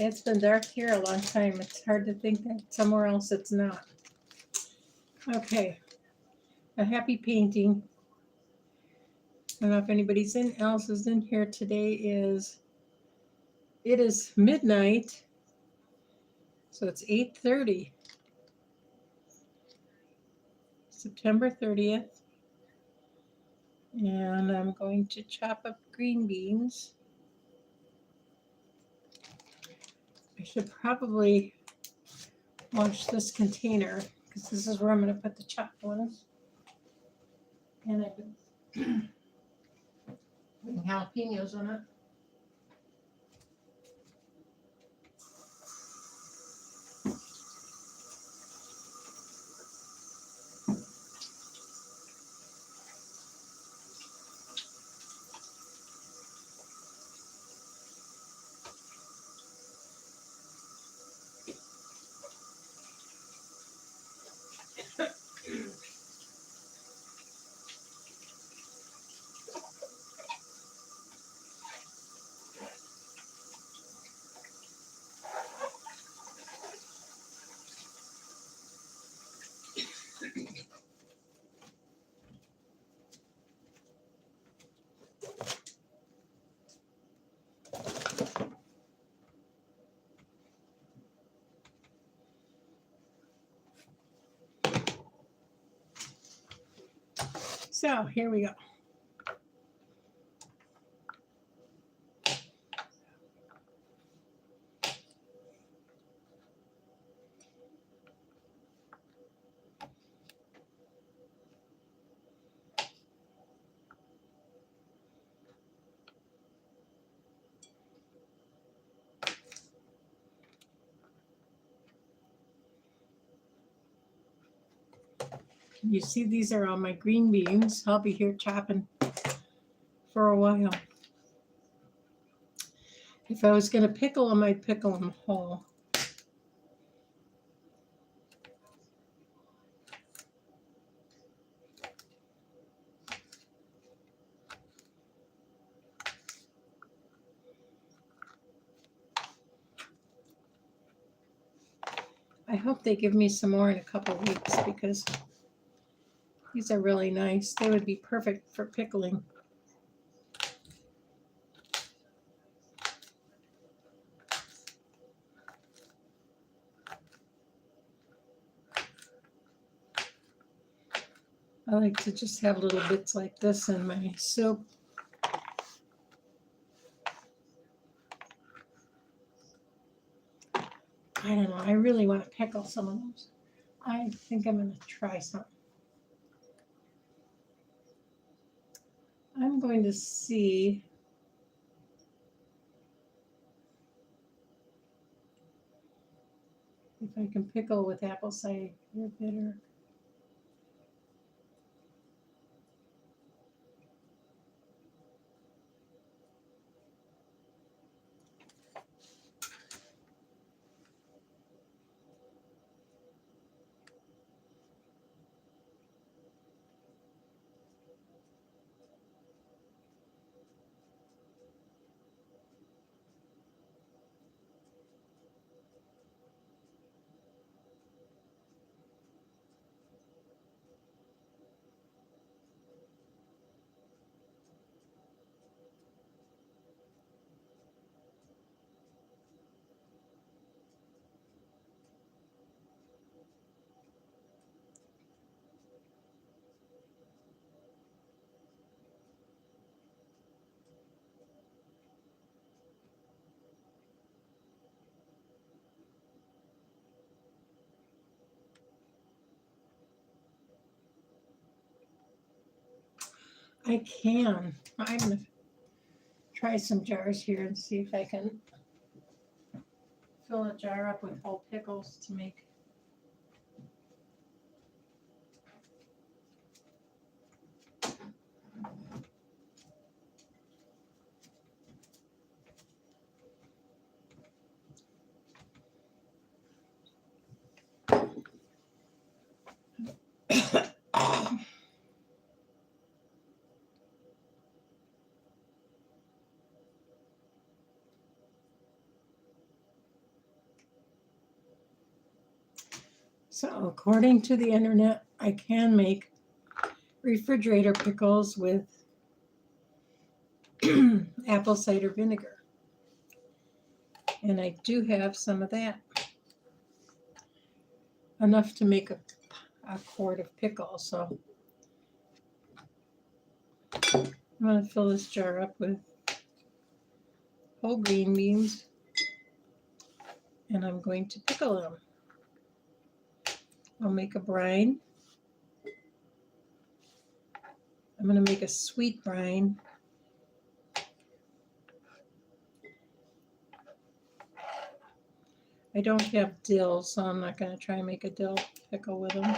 It's been dark here a long time. It's hard to think that somewhere else it's not. Okay, a happy painting. I don't know if anybody's else is in here today. It is midnight, so it's 8:30, September 30th, and I'm going to chop up green beans. I should probably wash this container because this is where I'm going to put the chopped ones. And I've been putting jalapenos on it. So here we go. You see, these are all my green beans. I'll be here chopping for a while. If I was going to pickle them, I'd pickle them whole. I hope they give me some more in a couple of weeks because these are really nice. They would be perfect for pickling. I like to just have little bits like this in my soup. I don't know. I really want to pickle some of those. I think I'm going to try some. I'm going to see if I can pickle with apple cider vinegar. I can. I'm going to try some jars here and see if I can fill a jar up with whole pickles to make. So according to the internet, I can make refrigerator pickles with apple cider vinegar. And I do have some of that. Enough to make a quart of pickle. So I'm going to fill this jar up with whole green beans. And I'm going to pickle them. I'll make a brine. I'm going to make a sweet brine. I don't have dill, so I'm not going to try and make a dill pickle with them.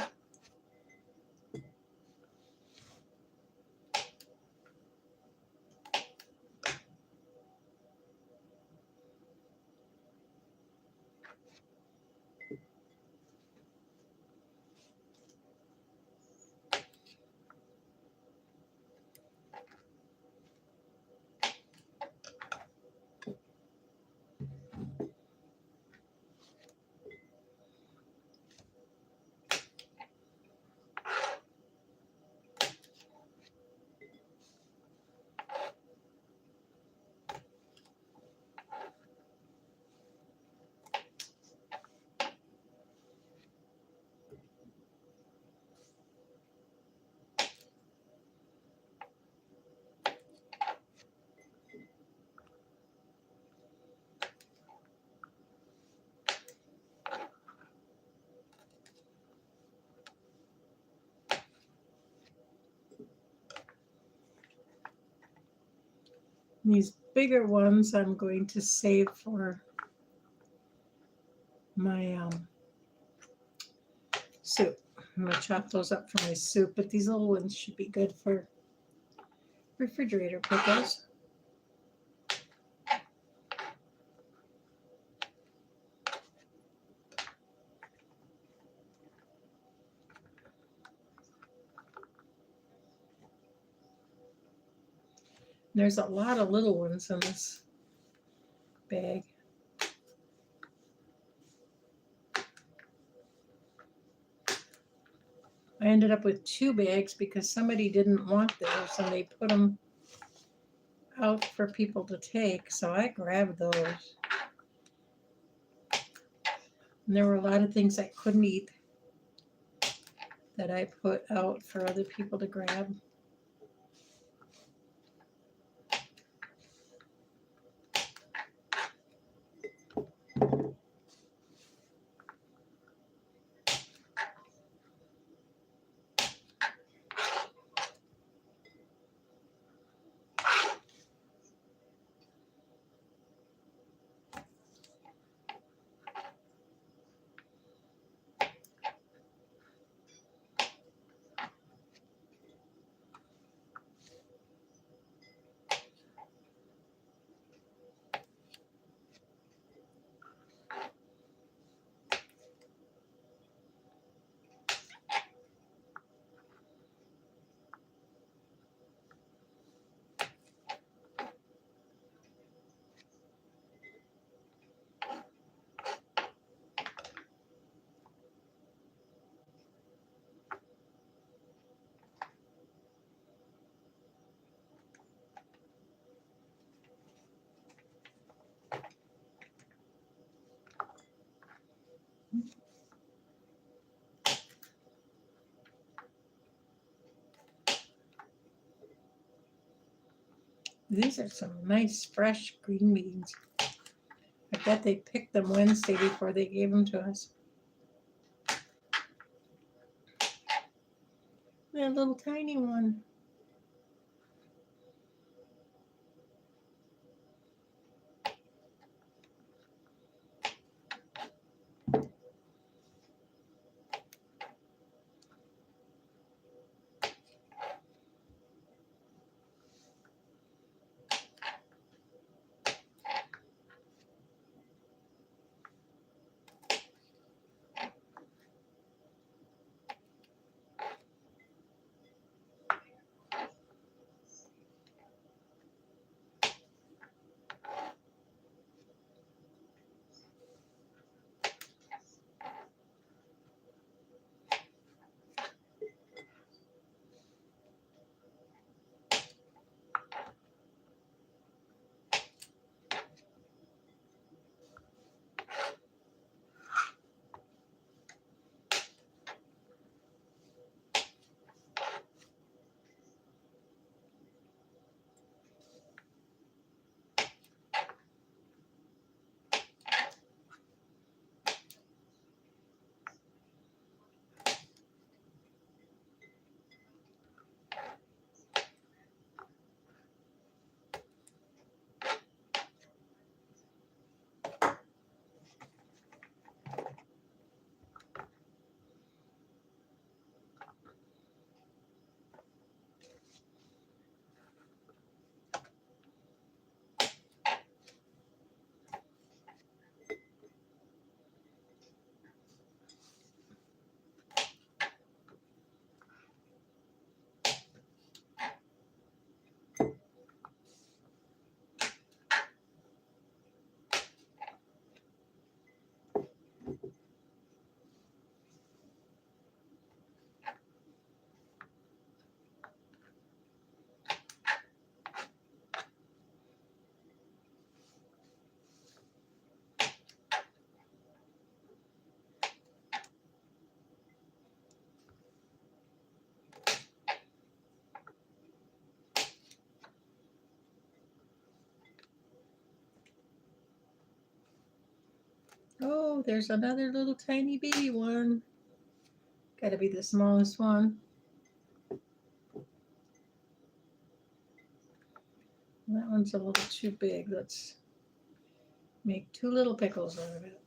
These bigger ones I'm going to save for my soup. I'm going to chop those up for my soup, but these little ones should be good for refrigerator pickles. There's a lot of little ones in this bag. I ended up with 2 bags because somebody didn't want those and they put them out for people to take, so I grabbed those. And there were a lot of things I couldn't eat that I put out for other people to grab. These are some nice fresh green beans. I bet they picked them Wednesday before they gave them to us. That little tiny one. Oh, there's another little tiny baby one. Got to be the smallest one. That one's a little too big. Let's make 2 little pickles out of it.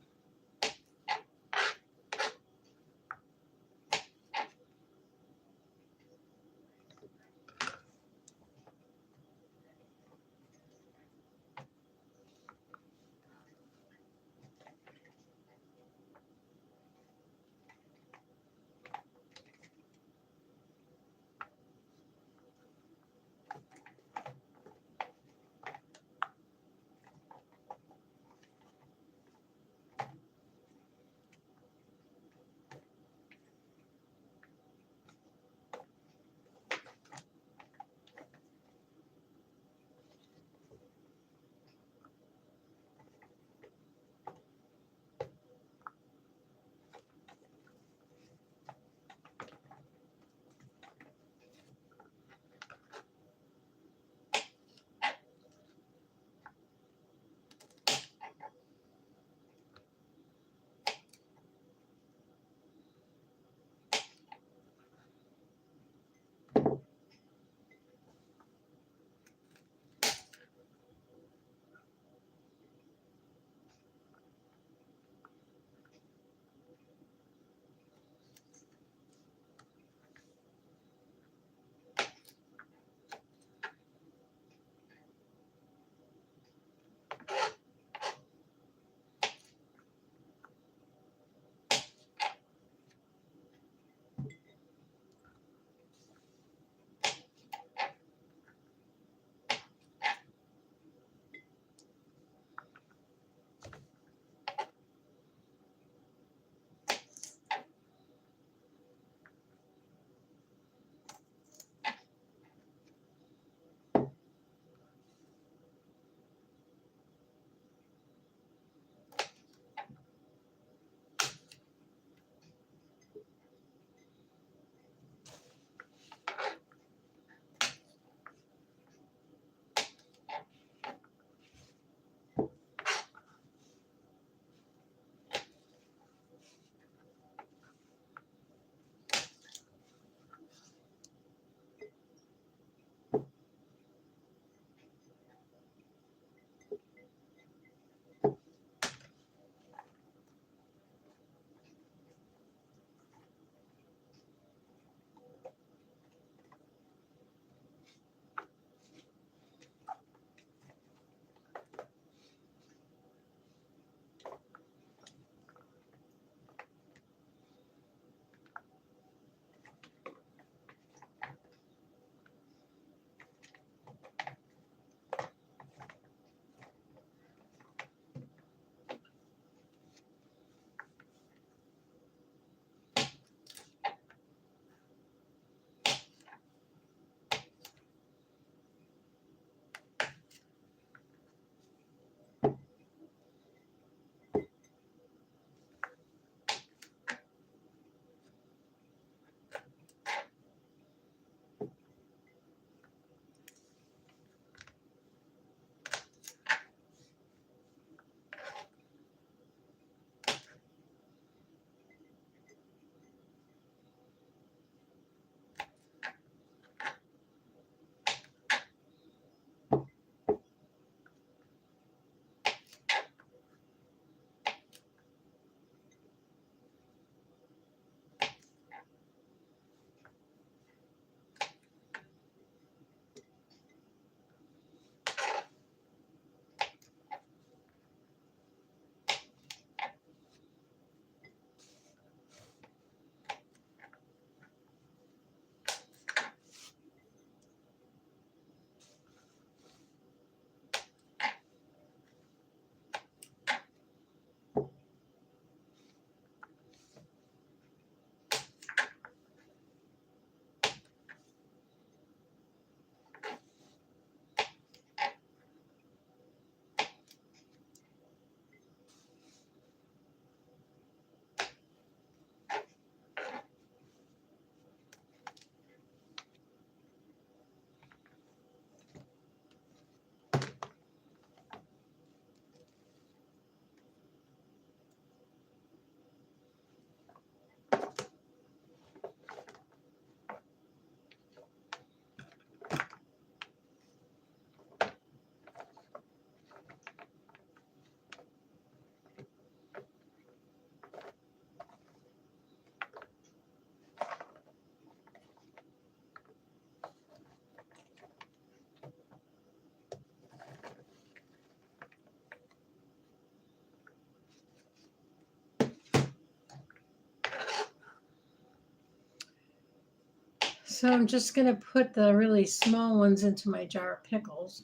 So I'm just going to put the really small ones into my jar of pickles.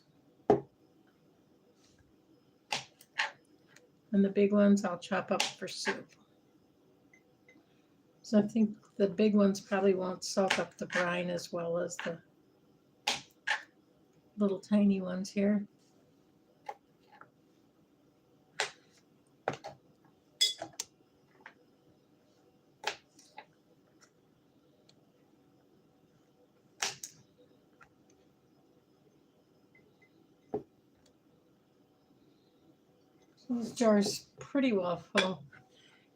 And the big ones I'll chop up for soup. So I think the big ones probably won't soak up the brine as well as the little tiny ones here. So this jar's pretty well full.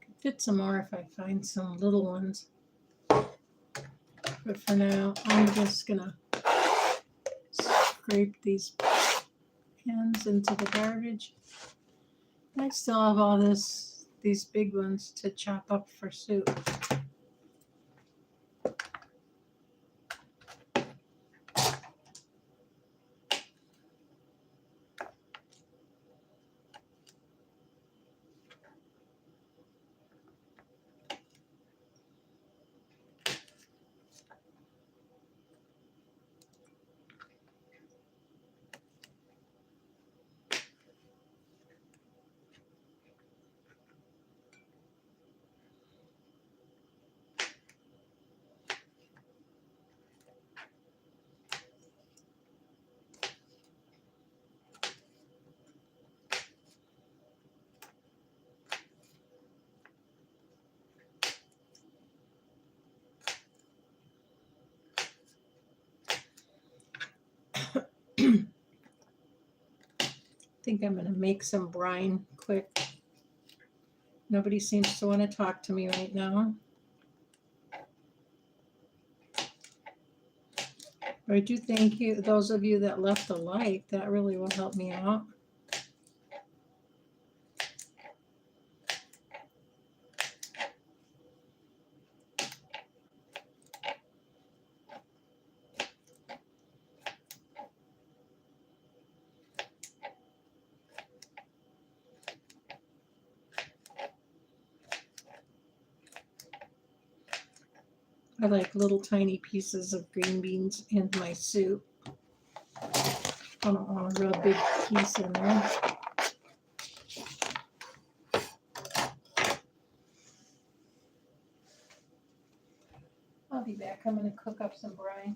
Could fit some more if I find some little ones. But for now, I'm just gonna scrape these ends into the garbage. I still have all these big ones to chop up for soup. I think I'm gonna make some brine quick. Nobody seems to want to talk to me right now. But I do thank you, those of you that left a like. That really will help me out. I like little tiny pieces of green beans in my soup. I don't want a real big piece in there. I'll be back. I'm going to cook up some brine.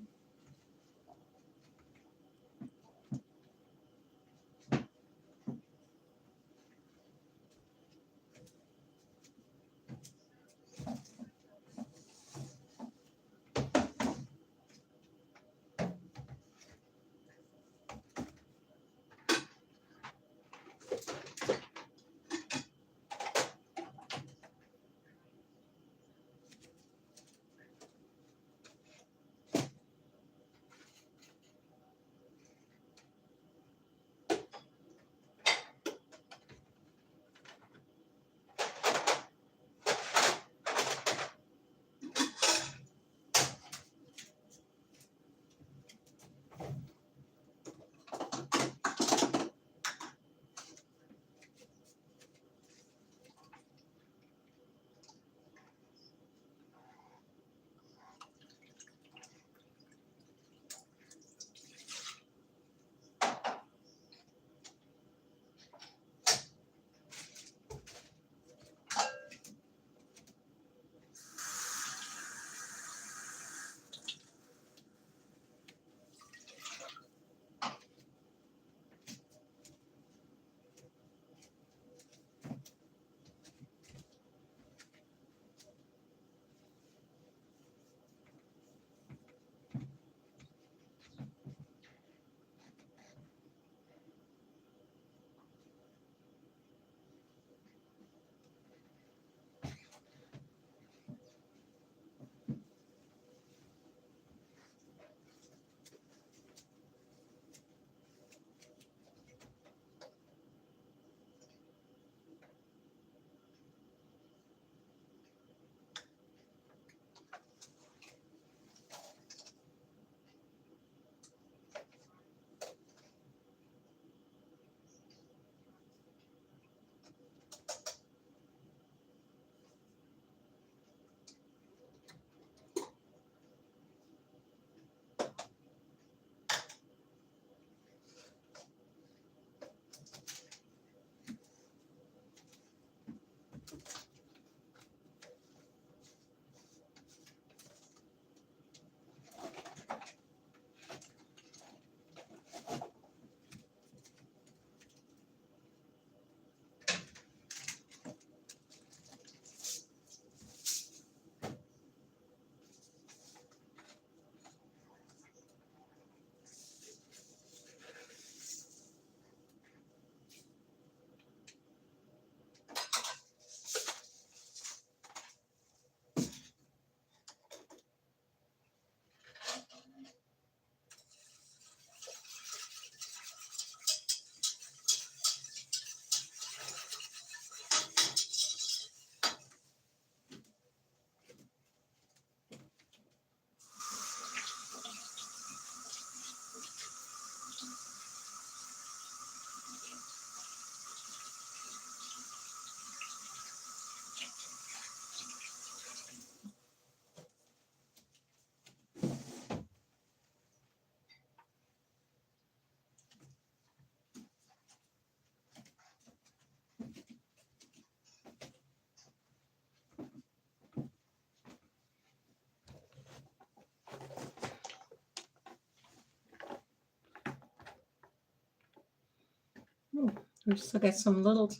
Oh, we've still got some little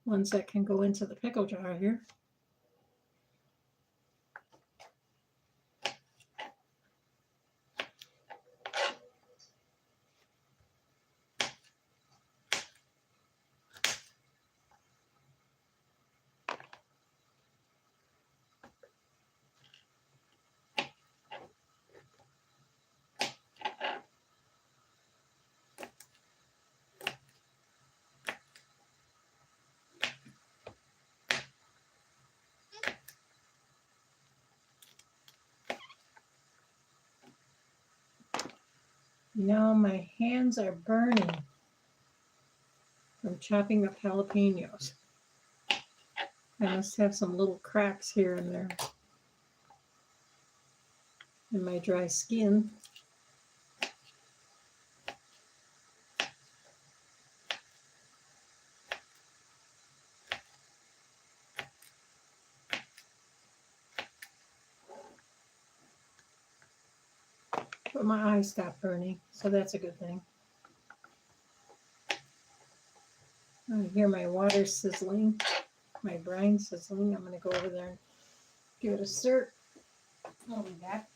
ones that can go into the pickle jar here. Now my hands are burning from chopping up jalapenos. I must have some little cracks here and there in my dry skin. But my eyes stopped burning, so that's a good thing. I hear my water sizzling, my brine sizzling. I'm going to go over there and give it a stir. I'll be back.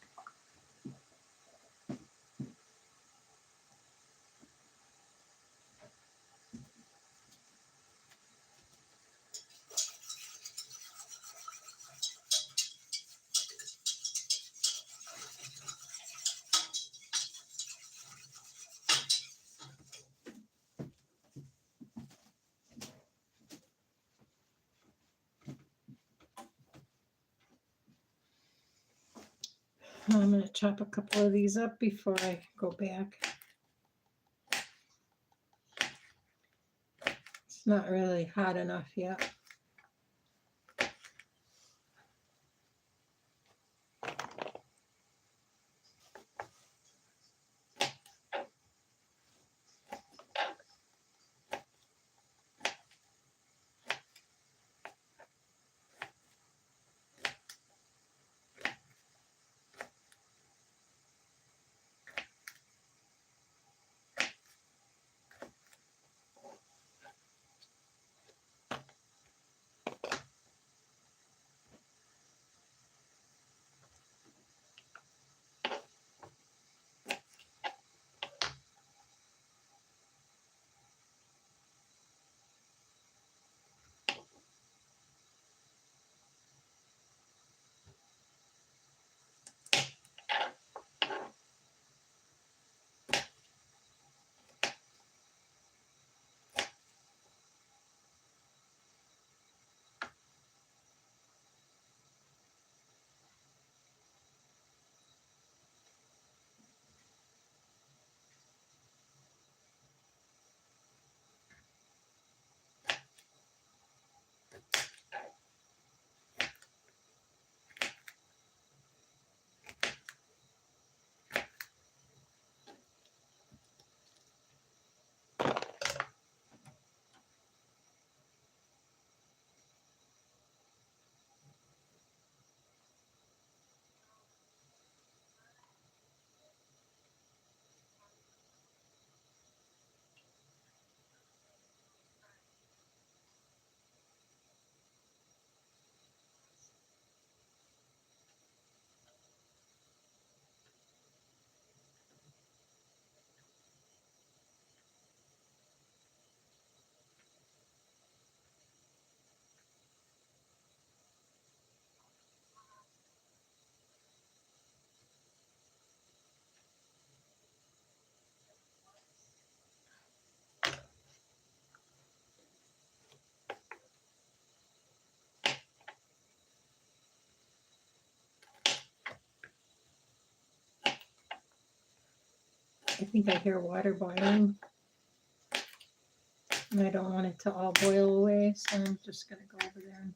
I'm going to chop a couple of these up before I go back. It's not really hot enough yet. I think I hear water boiling, and I don't want it to all boil away, so I'm just going to go over there and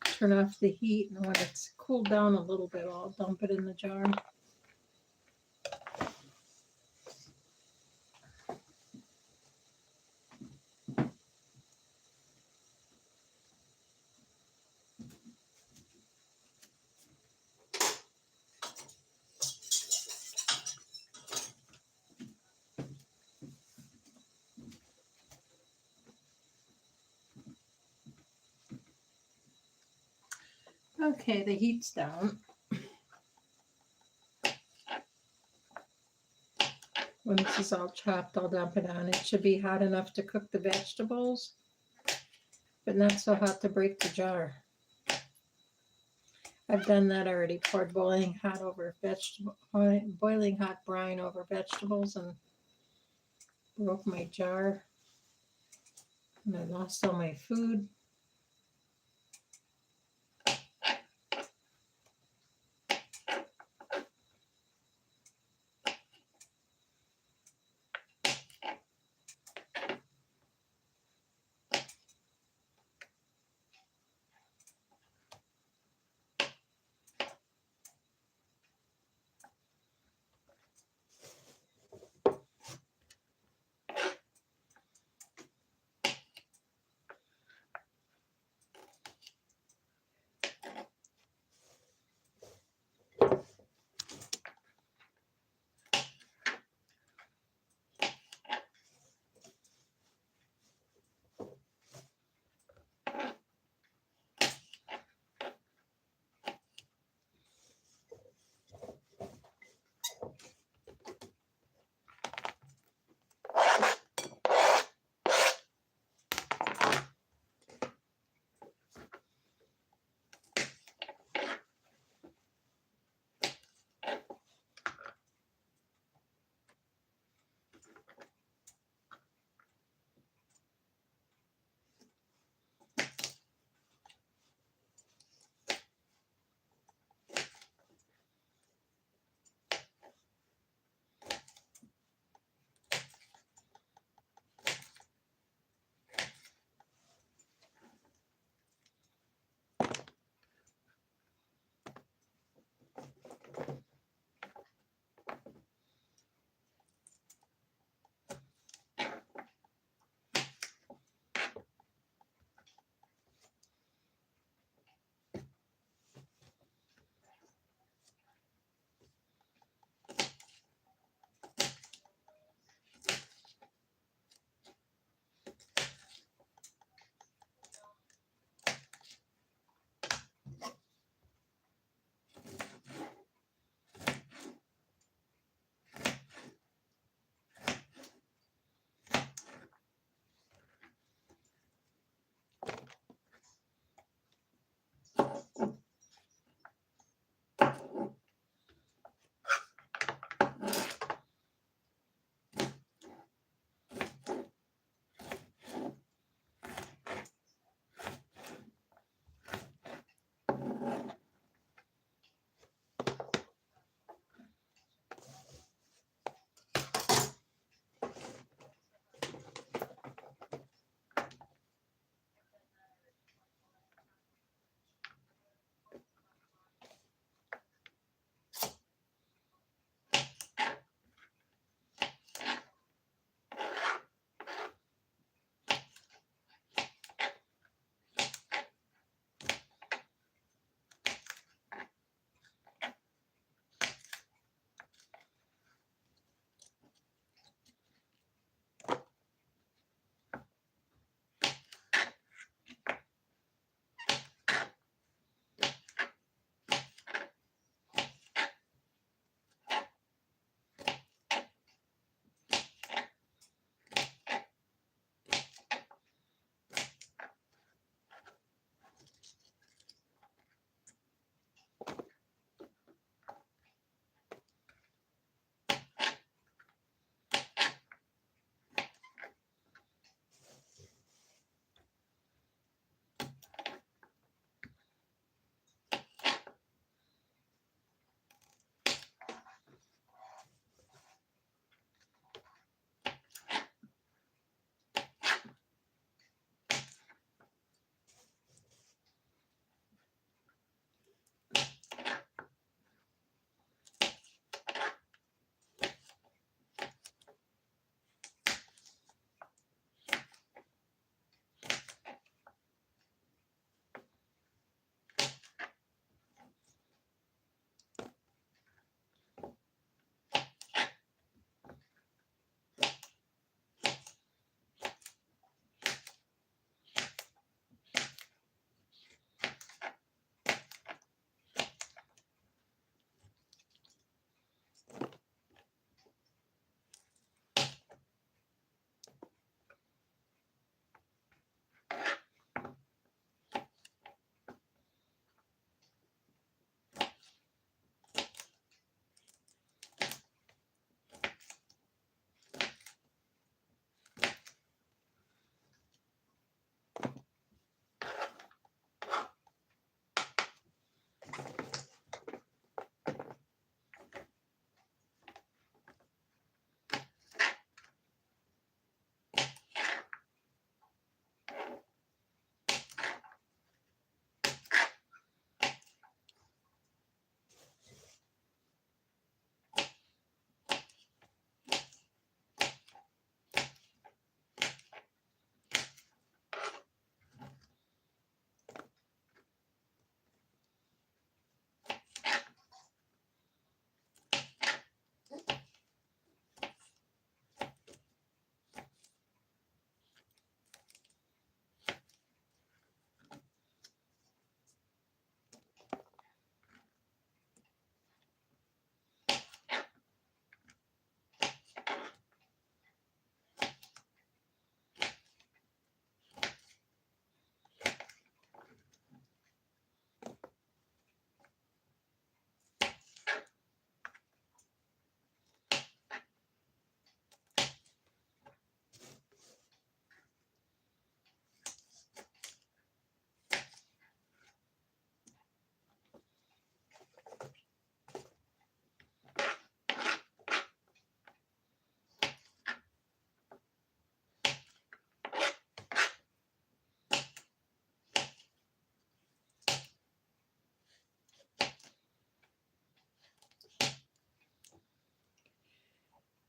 turn off the heat, and when it's cooled down a little bit, I'll dump it in the jar. Okay, the heat's down. When this is all chopped, I'll dump it on. It should be hot enough to cook the vegetables, but not so hot to break the jar. I've done that already. Poured boiling hot brine over vegetables and broke my jar. And I lost all my food.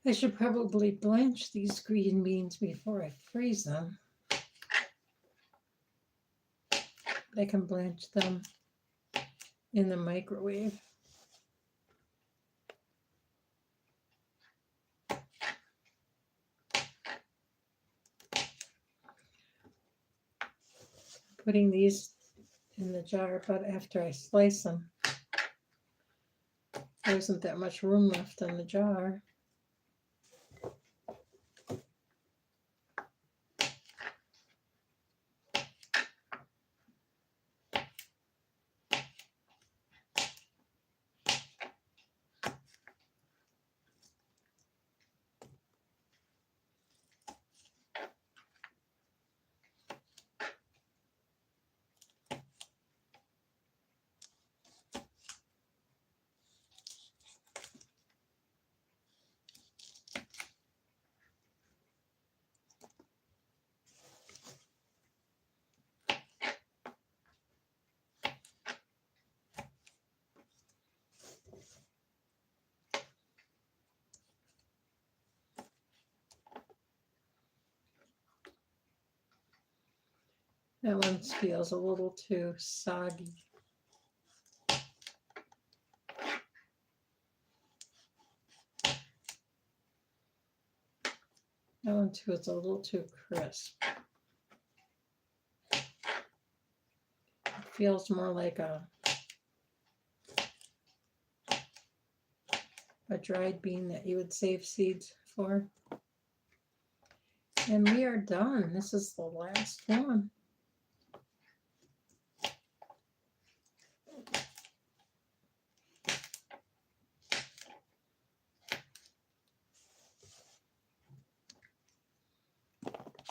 I should probably blanch these green beans before I freeze them. I can blanch them in the microwave. Putting these in the jar, but after I slice them, there isn't that much room left in the jar. That one feels a little too soggy. That one too is a little too crisp. It feels more like a dried bean that you would save seeds for. And we are done. This is the last one.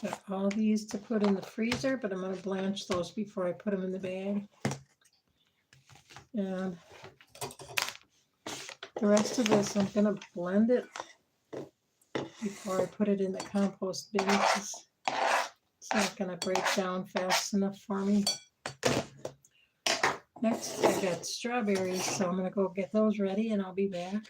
Got all these to put in the freezer, but I'm going to blanch those before I put them in the bag. And the rest of this, I'm going to blend it before I put it in the compost bin. It's not going to break down fast enough for me. Next, I got strawberries, so I'm going to go get those ready and I'll be back.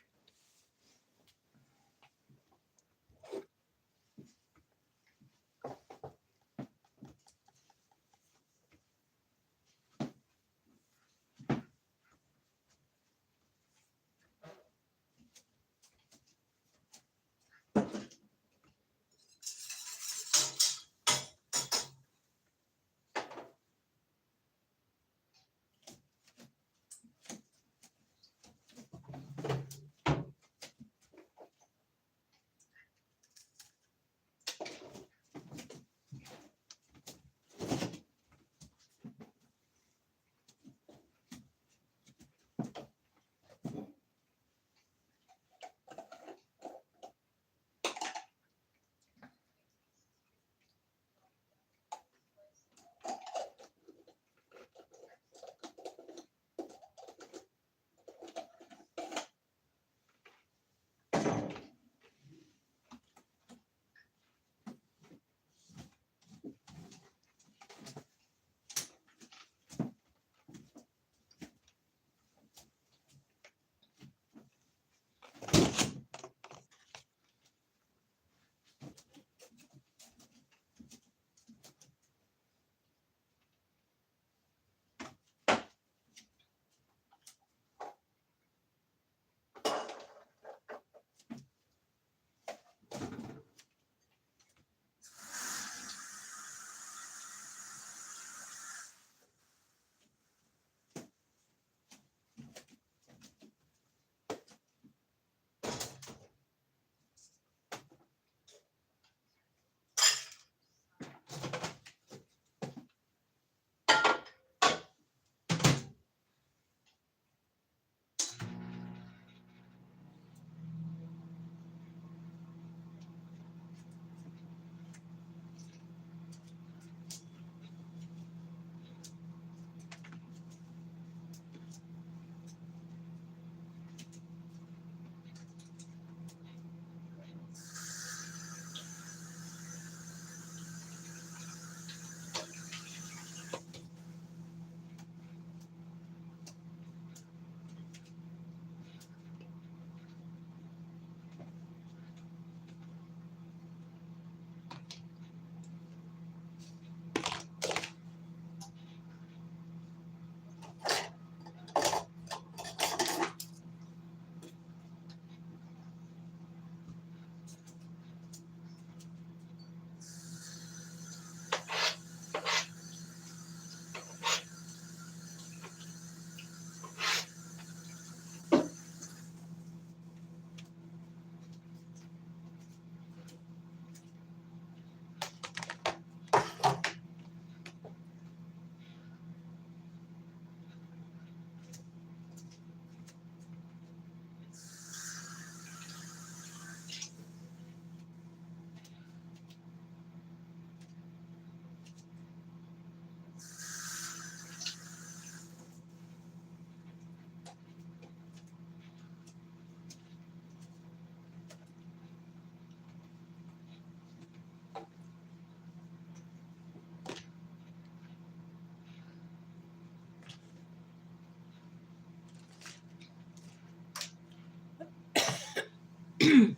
And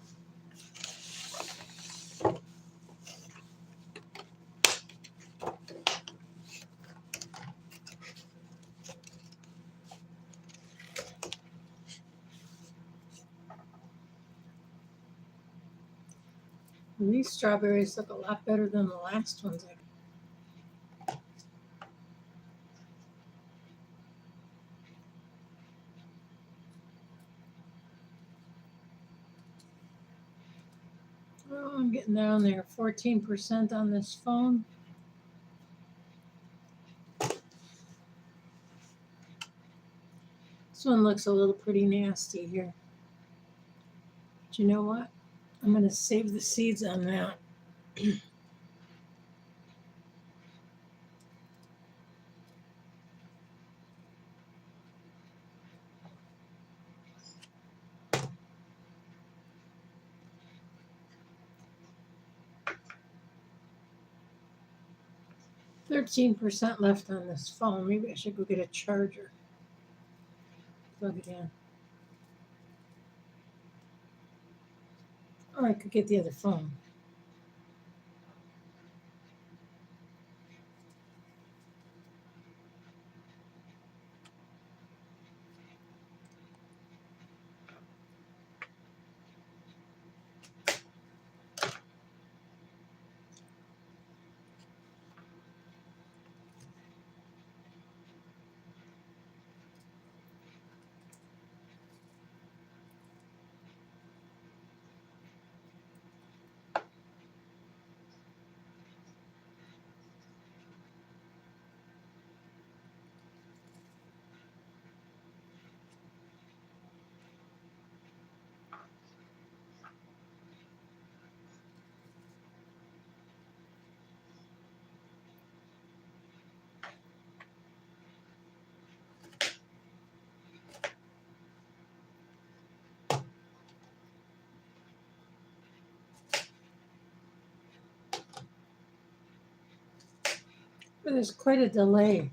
these strawberries look a lot better than the last ones. Oh, I'm getting down there. 14% on this phone. This one looks a little pretty nasty here. But you know what? I'm going to save the seeds on that. 13% left on this phone. Maybe I should go get a charger. Plug it in. Or I could get the other phone. But there's quite a delay.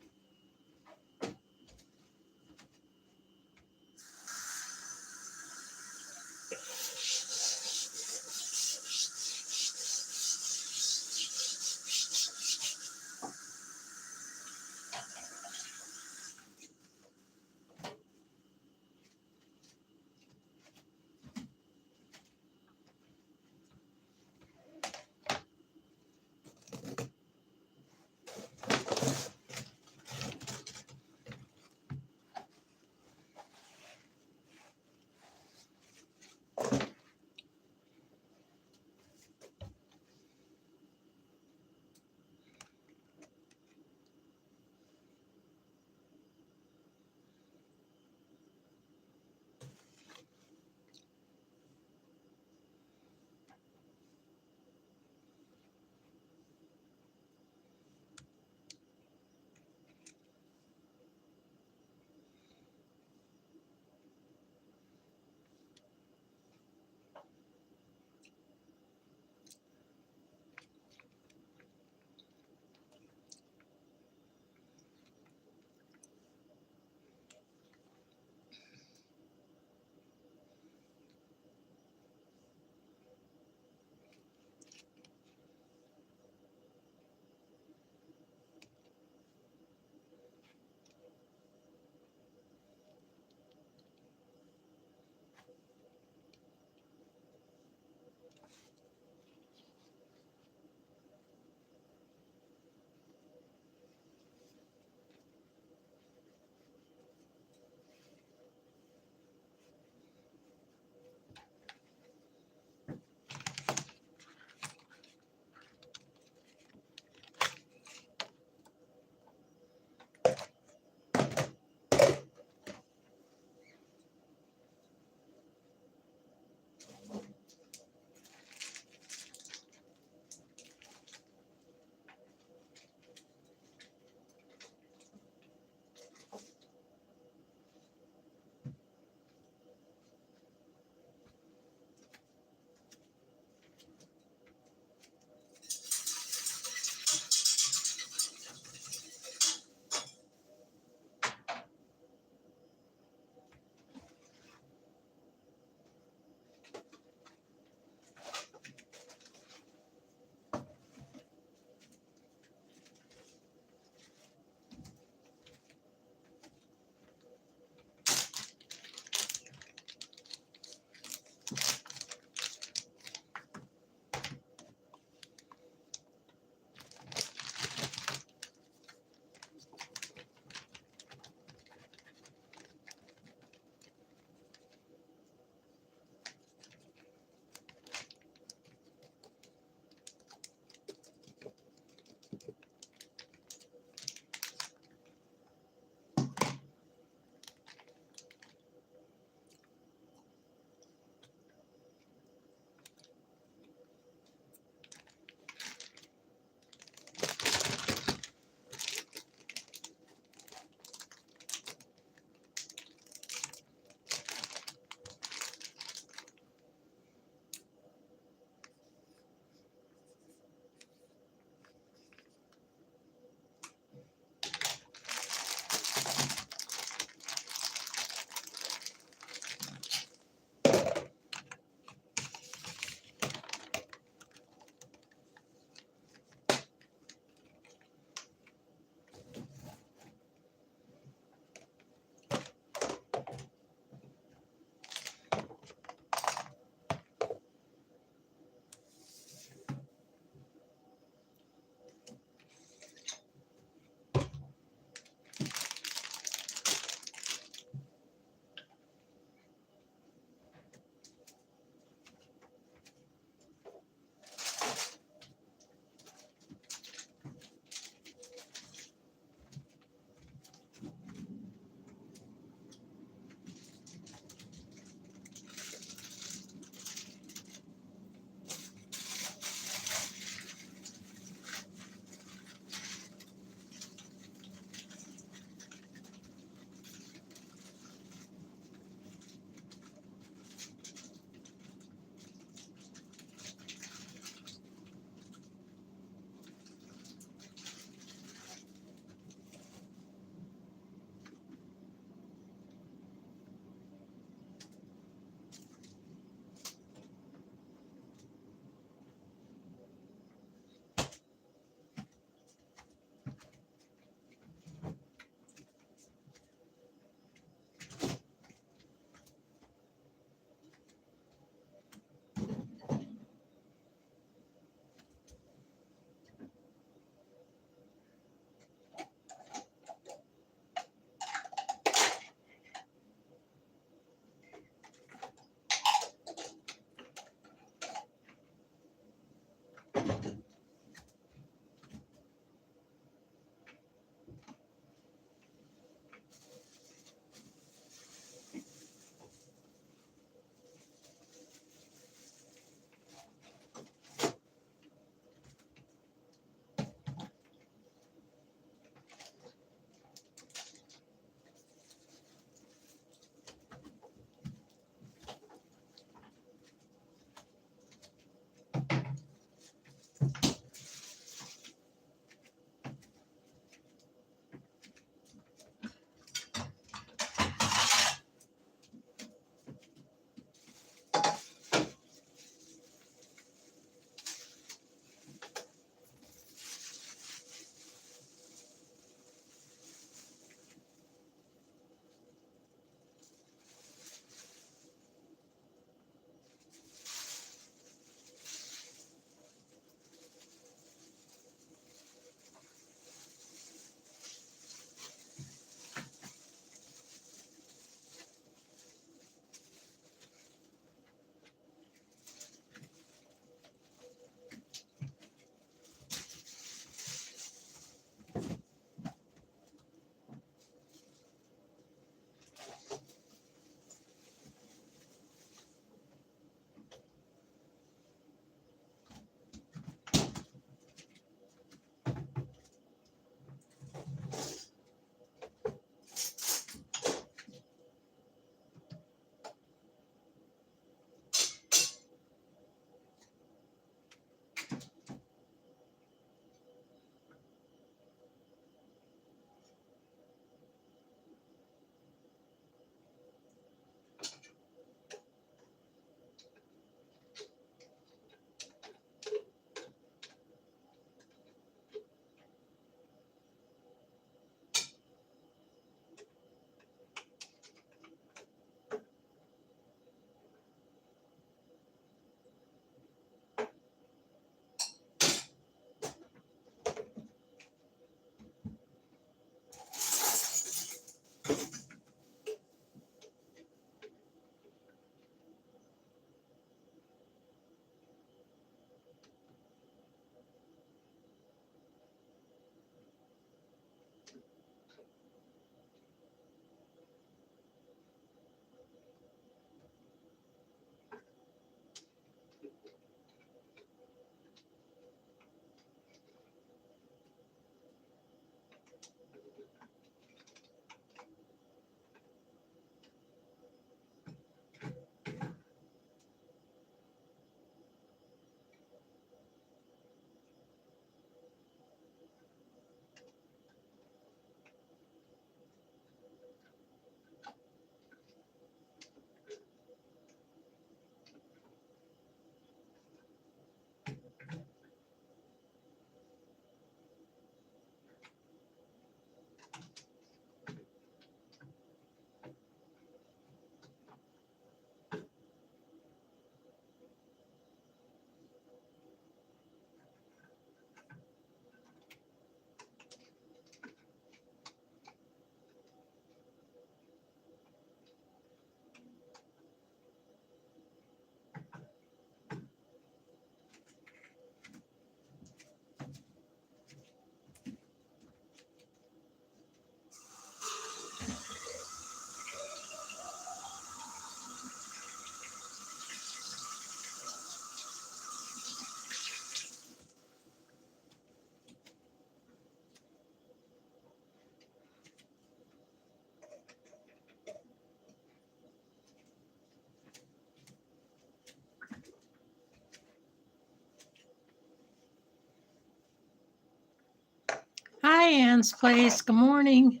Hi, Ann's Place. Good morning.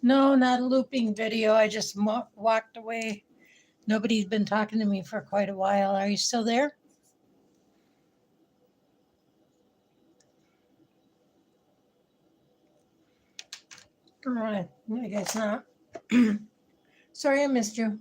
No, not a looping video. I just walked away. Nobody's been talking to me for quite a while. Are you still there? All right. I guess not. Sorry I missed you.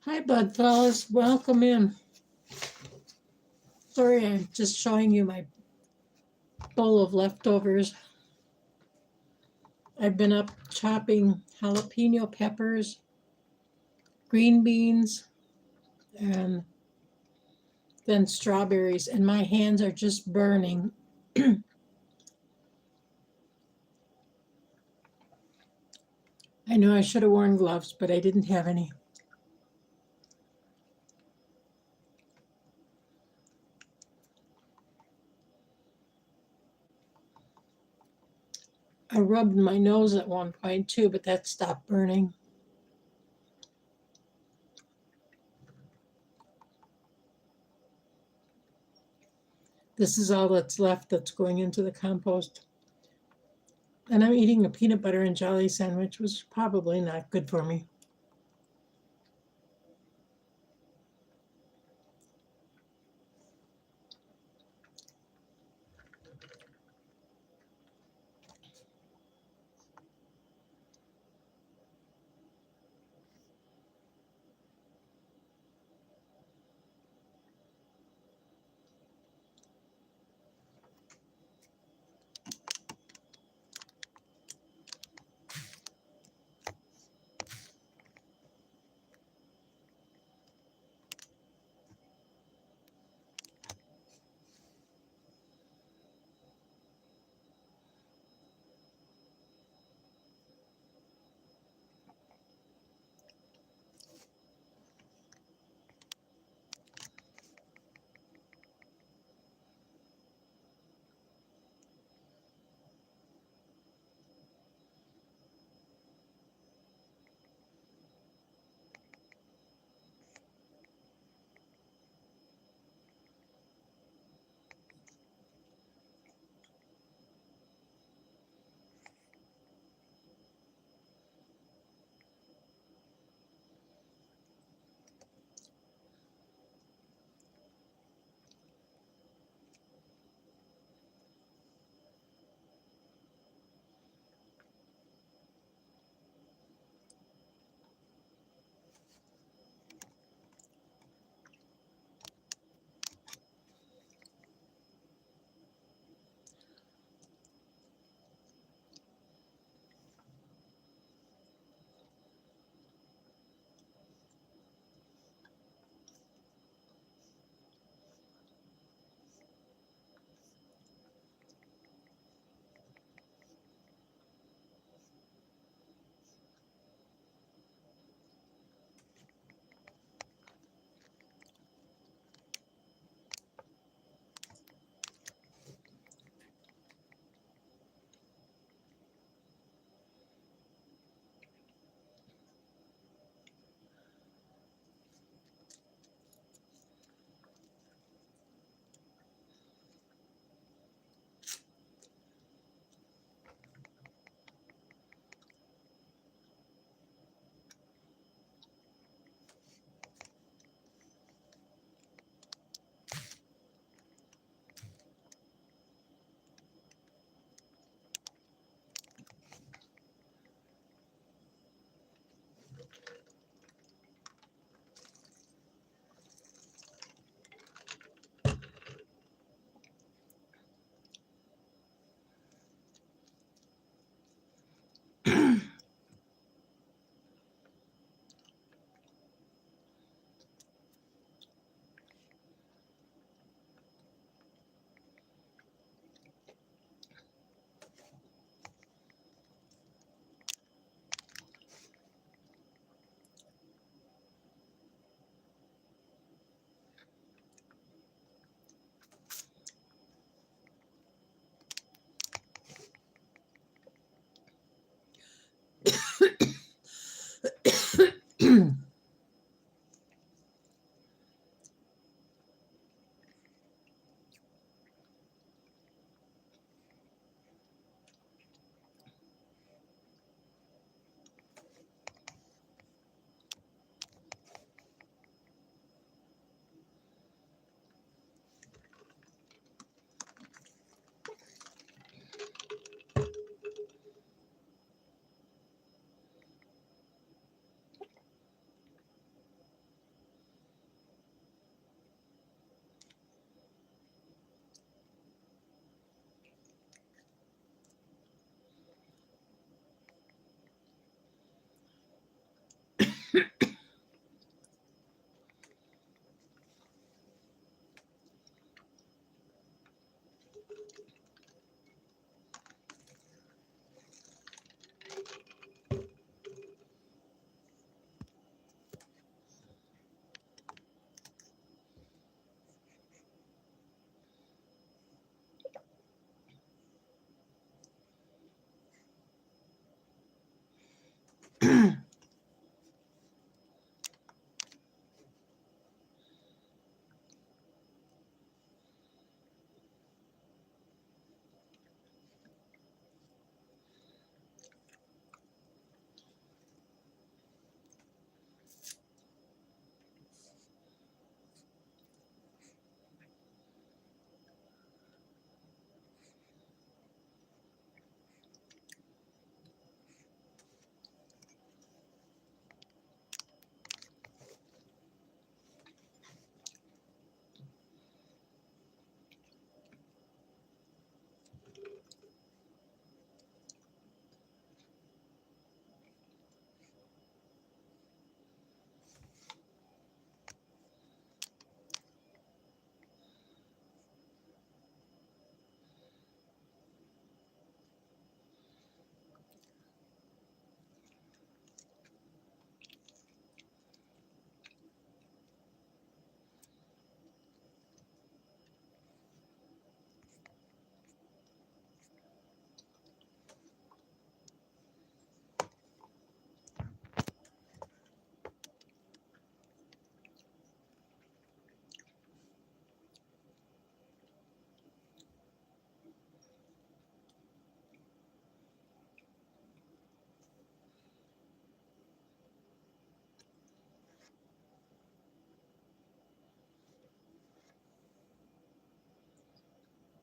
Hi, bud fellas. Welcome in. Sorry, I'm just showing you my bowl of leftovers. I've been up chopping jalapeno peppers, green beans, and then strawberries, and my hands are just burning. I know I should have worn gloves, but I didn't have any. I rubbed my nose at one point too, but that stopped burning. This is all that's left that's going into the compost. And I'm eating a peanut butter and jelly sandwich, which is probably not good for me.